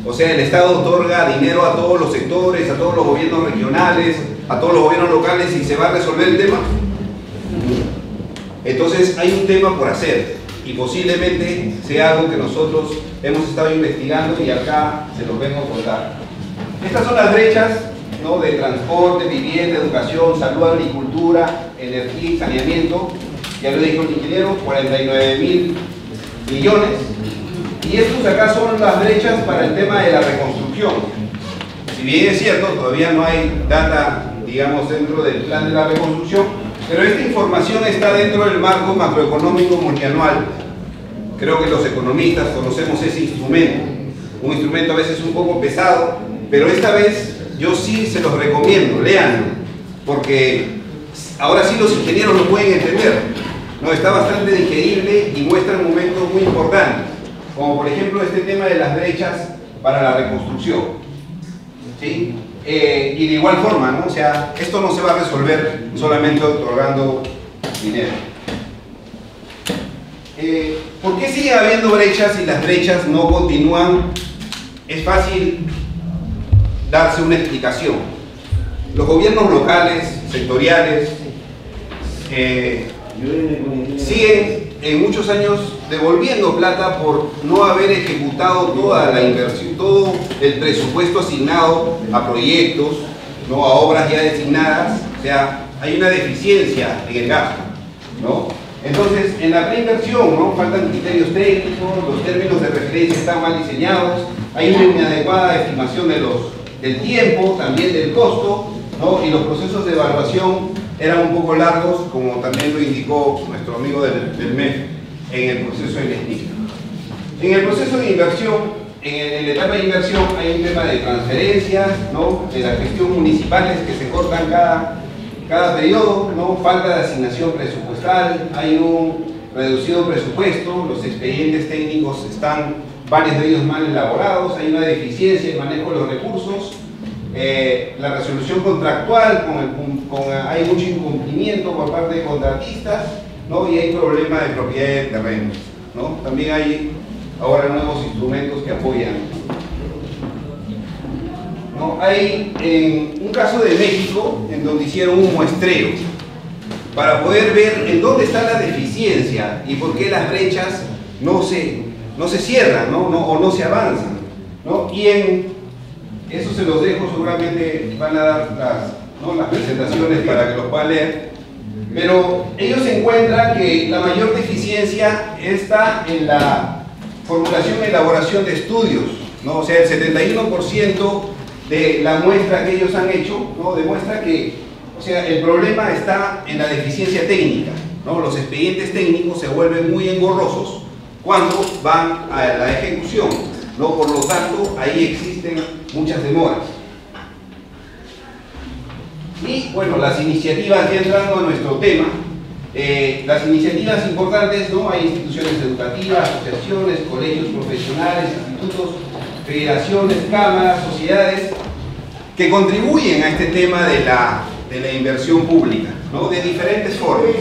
O sea, el Estado otorga dinero a todos los sectores, a todos los gobiernos regionales, a todos los gobiernos locales y se va a resolver el tema. Entonces hay un tema por hacer y posiblemente sea algo que nosotros hemos estado investigando y acá se los vengo a contar. Estas son las brechas, ¿no?, de transporte, vivienda, educación, salud, agricultura, energía y saneamiento. Ya lo dijo el ingeniero, 49.000 millones. Y estos acá son las brechas para el tema de la reconstrucción. Si bien es cierto, todavía no hay data, digamos, dentro del plan de la reconstrucción, pero esta información está dentro del marco macroeconómico multianual. Creo que los economistas conocemos ese instrumento, un instrumento a veces un poco pesado, pero esta vez yo sí se los recomiendo, léanlo, porque ahora sí los ingenieros lo pueden entender, ¿no? Está bastante digerible y muestra momentos muy importantes, como por ejemplo este tema de las brechas para la reconstrucción, ¿sí? Y de igual forma, ¿no? O sea, esto no se va a resolver solamente otorgando dinero. ¿Por qué sigue habiendo brechas y las brechas no continúan? Es fácil darse una explicación. Los gobiernos locales, sectoriales, siguen en muchos años devolviendo plata por no haber ejecutado toda la inversión, todo el presupuesto asignado a proyectos, ¿no? A obras ya designadas. O sea, hay una deficiencia en el gasto, ¿no? Entonces, en la preinversión, ¿no? Faltan criterios técnicos, los términos de referencia están mal diseñados, hay una inadecuada estimación del tiempo, también del costo, ¿no? Y los procesos de evaluación eran un poco largos, como también lo indicó nuestro amigo del MEF en el proceso del SNIC. En el proceso de inversión, en la etapa de inversión, hay un tema de transferencias, ¿no? De las gestiones municipales que se cortan cada periodo, ¿no? Falta de asignación presupuestal, hay un reducido presupuesto, los expedientes técnicos están, varios de ellos mal elaborados, hay una deficiencia en el manejo de los recursos, la resolución contractual, hay mucho incumplimiento por parte de contratistas, ¿no? Y hay problema de propiedad de terrenos, ¿no? También hay ahora nuevos instrumentos que apoyan, ¿no? Hay un caso de México en donde hicieron un muestreo para poder ver en dónde está la deficiencia y por qué las brechas no se cierran, ¿no? O no se avanzan, ¿no? Y eso se los dejo, seguramente van a dar las presentaciones para que los puedan leer, pero ellos encuentran que la mayor deficiencia está en la formulación y elaboración de estudios, ¿no? O sea, el 71% de la muestra que ellos han hecho, ¿no? Demuestra que, o sea, el problema está en la deficiencia técnica, ¿no? Los expedientes técnicos se vuelven muy engorrosos cuando van a la ejecución, ¿no? Por lo tanto, ahí existen muchas demoras. Y bueno, las iniciativas, ya entrando a nuestro tema, las iniciativas importantes, ¿no? Hay instituciones educativas, asociaciones, colegios profesionales, institutos, federaciones, cámaras, sociedades, que contribuyen a este tema de la inversión pública, ¿no? De diferentes formas,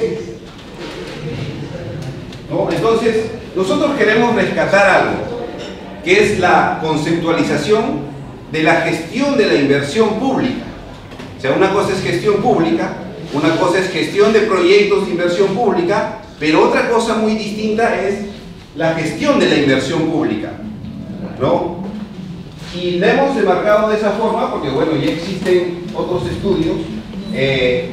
¿no? Entonces, nosotros queremos rescatar algo, que es la conceptualización de la gestión de la inversión pública. O sea, una cosa es gestión pública, una cosa es gestión de proyectos de inversión pública, pero otra cosa muy distinta es la gestión de la inversión pública, ¿no? Y la hemos demarcado de esa forma porque, bueno, ya existen otros estudios,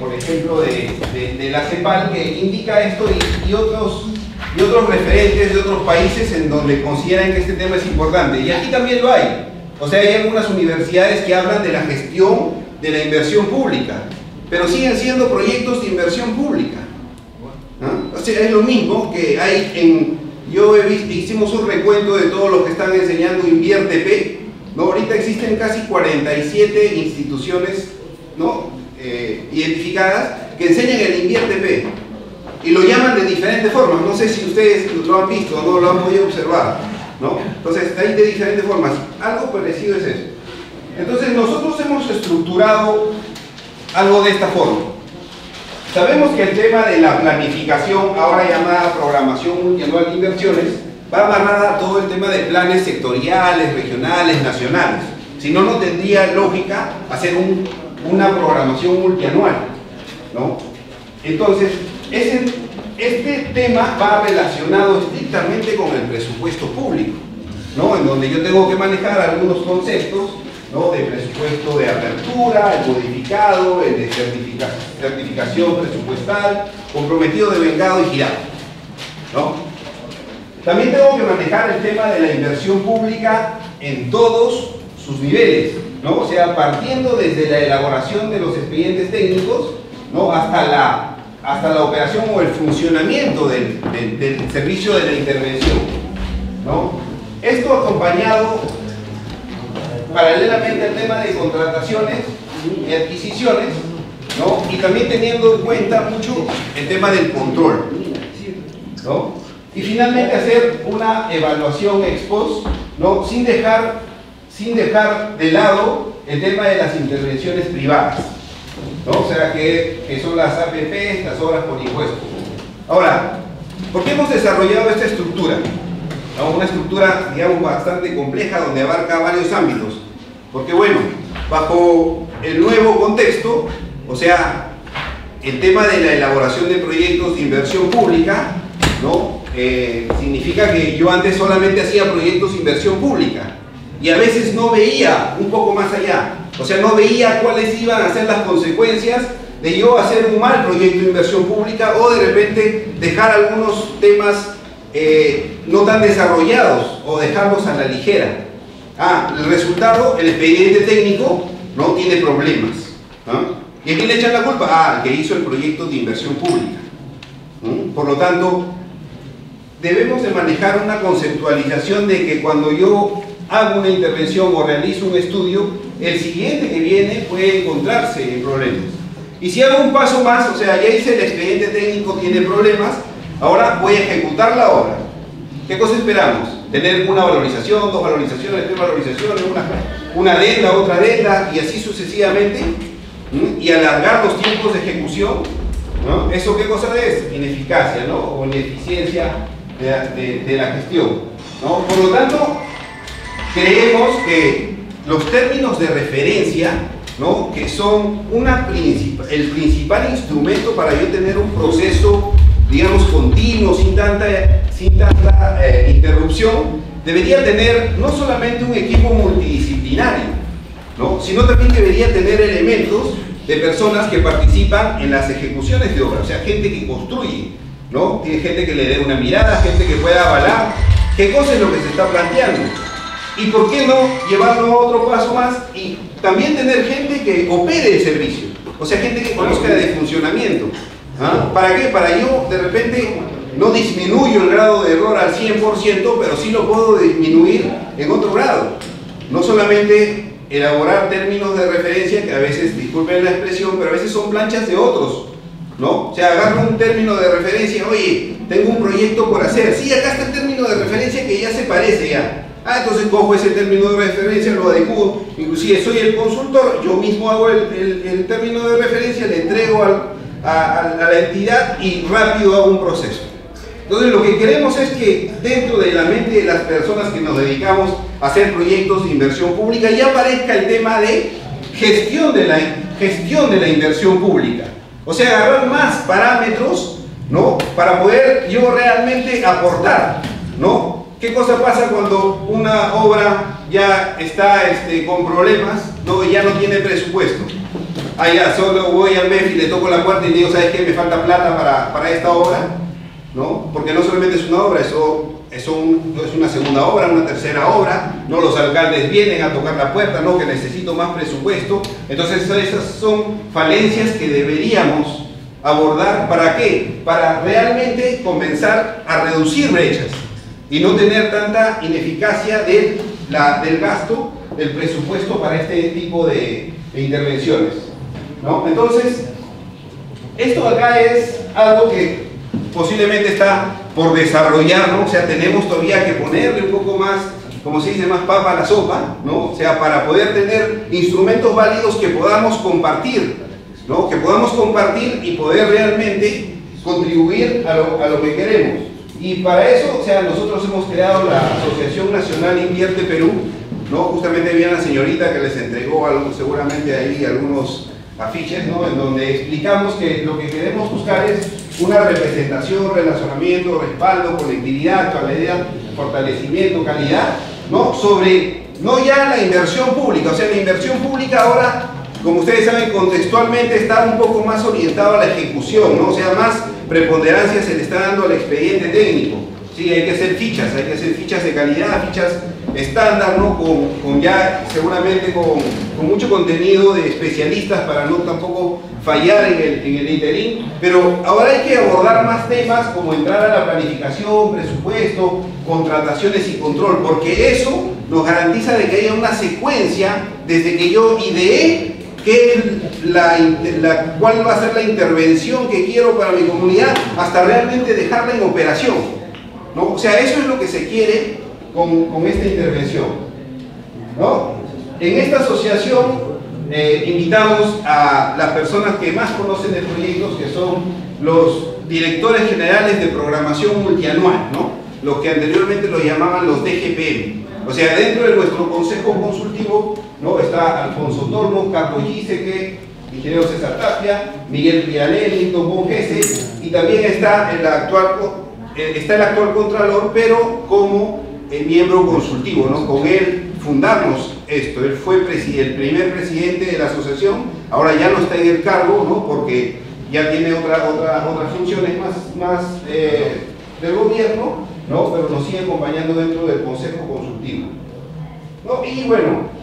por ejemplo, de la CEPAL, que indica esto y otros referentes de otros países en donde consideran que este tema es importante. Y aquí también lo hay. O sea, hay algunas universidades que hablan de la gestión de la inversión pública, pero siguen siendo proyectos de inversión pública, ¿no? O sea, es lo mismo que hay hicimos un recuento de todos los que están enseñando InvierteP, ¿no? Ahorita existen casi 47 instituciones, ¿no? Identificadas que enseñan el InvierteP y lo llaman de diferentes formas. No sé si ustedes lo han visto o no lo han podido observar, ¿no? Entonces, hay de diferentes formas. Algo parecido es eso. Entonces, nosotros hemos estructurado algo de esta forma. Sabemos que el tema de la planificación, ahora llamada programación multianual de inversiones, va amarrada a todo el tema de planes sectoriales, regionales, nacionales. Si no, no tendría lógica hacer una programación multianual, ¿no? Entonces, este tema va relacionado estrictamente con el presupuesto público, ¿no? En donde yo tengo que manejar algunos conceptos, ¿no? De presupuesto de apertura, el modificado, el de certificación presupuestal, comprometido, devengado y girado, ¿no? También tengo que manejar el tema de la inversión pública en todos sus niveles, ¿no? O sea, partiendo desde la elaboración de los expedientes técnicos, ¿no? hasta la operación o el funcionamiento del servicio de la intervención, ¿no? Esto acompañado paralelamente al tema de contrataciones y adquisiciones, ¿no? Y también teniendo en cuenta mucho el tema del control, ¿no? Y finalmente hacer una evaluación ex post, ¿no? Sin dejar de lado el tema de las intervenciones privadas, ¿no? O sea, que son las APP, las obras por impuestos. Ahora, ¿por qué hemos desarrollado esta estructura? ¿No? Una estructura, digamos, bastante compleja donde abarca varios ámbitos. Porque, bueno, bajo el nuevo contexto, o sea, el tema de la elaboración de proyectos de inversión pública, ¿no? Significa que yo antes solamente hacía proyectos de inversión pública y a veces no veía un poco más allá, o sea, no veía cuáles iban a ser las consecuencias de yo hacer un mal proyecto de inversión pública o de repente dejar algunos temas no tan desarrollados o dejarlos a la ligera. El resultado, el expediente técnico no tiene problemas, ¿no? ¿Y a quién le echan la culpa? Al que hizo el proyecto de inversión pública. Por lo tanto, debemos de manejar una conceptualización de que cuando yo hago una intervención o realizo un estudio, el siguiente que viene puede encontrarse en problemas. Y si hago un paso más, o sea, ya hice el expediente técnico, tiene problemas, ahora voy a ejecutar la obra. ¿Qué cosa esperamos? Tener una valorización, dos valorizaciones, tres valorizaciones, una adenda, otra adenda, y así sucesivamente, y alargar los tiempos de ejecución, ¿no? ¿Eso qué cosa es? Ineficacia, ¿no? O ineficiencia de la gestión, ¿no? Por lo tanto, creemos que los términos de referencia, ¿no? Que son el principal instrumento para yo tener un proceso, digamos, continuo, sin tanta interrupción, debería tener no solamente un equipo multidisciplinario, ¿no? Sino también debería tener elementos de personas que participan en las ejecuciones de obra, o sea, gente que construye, ¿no? Tiene gente que le dé una mirada, gente que pueda avalar qué cosa es lo que se está planteando. Y por qué no llevarlo a otro paso más y también tener gente que opere el servicio, o sea, gente que conozca de funcionamiento. ¿Para qué? Para yo de repente no disminuyo el grado de error al 100%, pero sí lo puedo disminuir en otro grado. No solamente elaborar términos de referencia, que a veces, disculpen la expresión, pero a veces son planchas de otros, ¿no? O sea, agarro un término de referencia, oye, tengo un proyecto por hacer, sí, acá está el término de referencia que ya se parece ya. Entonces cojo ese término de referencia, lo adecuo, inclusive soy el consultor, yo mismo hago el término de referencia, le entrego a la entidad y rápido hago un proceso. Entonces lo que queremos es que dentro de la mente de las personas que nos dedicamos a hacer proyectos de inversión pública ya aparezca el tema de gestión de la inversión pública. O sea, agarrar más parámetros, ¿no? Para poder yo realmente aportar, ¿no? ¿Qué cosa pasa cuando una obra ya está con problemas, ¿no? Y ya no tiene presupuesto? Ya solo voy al MEF y le toco la puerta y digo, ¿sabes qué? Me falta plata para esta obra, ¿no? Porque no solamente es una obra, eso es una segunda obra, una tercera obra, ¿no? Los alcaldes vienen a tocar la puerta, ¿no? Que necesito más presupuesto. Entonces esas son falencias que deberíamos abordar. ¿Para qué? Para realmente comenzar a reducir brechas y no tener tanta ineficacia del gasto del presupuesto para este tipo de intervenciones, ¿no? Entonces, esto acá es algo que posiblemente está por desarrollar, ¿no? O sea, tenemos todavía que ponerle un poco más, como se dice, más papa a la sopa, ¿no? O sea, para poder tener instrumentos válidos que podamos compartir, ¿no? Que podamos compartir y poder realmente contribuir a lo que queremos. Y para eso, o sea, nosotros hemos creado la Asociación Nacional Invierte Perú, ¿no? Justamente había una señorita que les entregó seguramente ahí algunos afiches, ¿no? En donde explicamos que lo que queremos buscar es una representación, relacionamiento, respaldo, conectividad, actualidad, fortalecimiento, calidad, ¿no? Sobre, no ya la inversión pública, o sea, la inversión pública ahora, como ustedes saben, contextualmente está un poco más orientado a la ejecución, ¿no? O sea, más preponderancia se le está dando al expediente técnico. Sí, hay que hacer fichas de calidad, fichas estándar, ¿no? Con ya seguramente con mucho contenido de especialistas para no tampoco fallar en el interín, pero ahora hay que abordar más temas como entrar a la planificación, presupuesto, contrataciones y control, porque eso nos garantiza de que haya una secuencia desde que yo ideé cuál va a ser la intervención que quiero para mi comunidad hasta realmente dejarla en operación, ¿no? O sea, eso es lo que se quiere con esta intervención, ¿no? En esta asociación invitamos a las personas que más conocen de proyectos, que son los directores generales de programación multianual, ¿no? Los que anteriormente lo llamaban los DGPM. O sea, dentro de nuestro consejo consultivo, ¿no? Está Alfonso Tormo, Carlos Giseque, ingeniero César Tapia, Miguel Villanel, Linton Bongese, y también está el actual está el actual Contralor, pero como miembro consultivo, ¿no? Con él fundamos esto. Él fue el primer presidente de la asociación, ahora ya no está en el cargo, ¿no? Porque ya tiene otras funciones más del gobierno, ¿no? Pero nos sigue acompañando dentro del Consejo Consultivo, ¿no? Y bueno,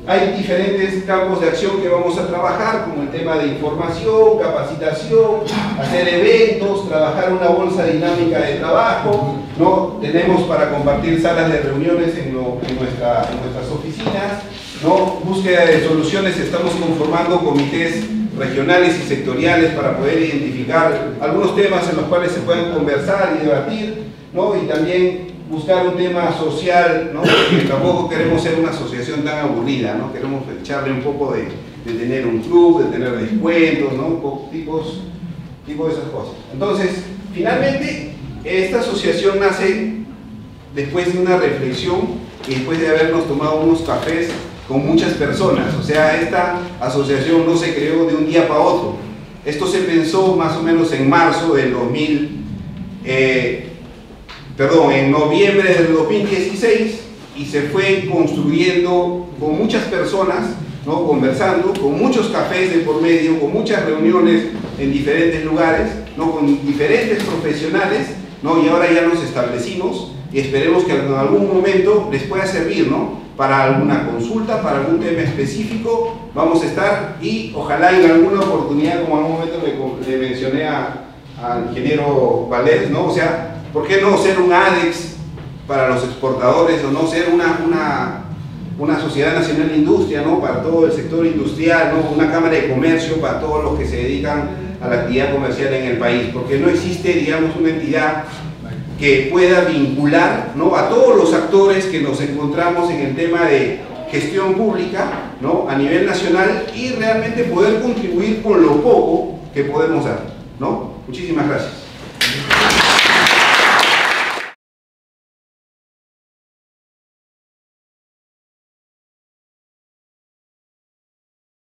hay diferentes campos de acción que vamos a trabajar, como el tema de información, capacitación, hacer eventos, trabajar una bolsa dinámica de trabajo, ¿no? Tenemos para compartir salas de reuniones en nuestras oficinas, ¿no? Búsqueda de soluciones, estamos conformando comités regionales y sectoriales para poder identificar algunos temas en los cuales se pueden conversar y debatir, ¿no? Y también buscar un tema social, ¿no? Porque tampoco queremos ser una asociación tan aburrida, ¿no? Queremos echarle un poco de tener un club, de tener descuentos, ¿no? Tipos de esas cosas. Entonces, finalmente, esta asociación nace después de una reflexión y después de habernos tomado unos cafés con muchas personas. O sea, esta asociación no se creó de un día para otro. Esto se pensó más o menos en marzo del en noviembre del 2016 y se fue construyendo con muchas personas, ¿no? Conversando, con muchos cafés de por medio, con muchas reuniones en diferentes lugares, ¿no? Con diferentes profesionales, ¿no? Y ahora ya nos establecimos y esperemos que en algún momento les pueda servir, ¿no? Para alguna consulta, para algún tema específico, vamos a estar y ojalá en alguna oportunidad, como en algún momento le mencioné al ingeniero Valdés, ¿no? O sea, ¿por qué no ser un ADEX para los exportadores o no ser una sociedad nacional de industria, ¿no? Para todo el sector industrial, ¿no? Una cámara de comercio para todos los que se dedican a la actividad comercial en el país? Porque no existe, digamos, una entidad que pueda vincular, ¿no? A todos los actores que nos encontramos en el tema de gestión pública, ¿no? A nivel nacional y realmente poder contribuir con lo poco que podemos dar, ¿no? Muchísimas gracias.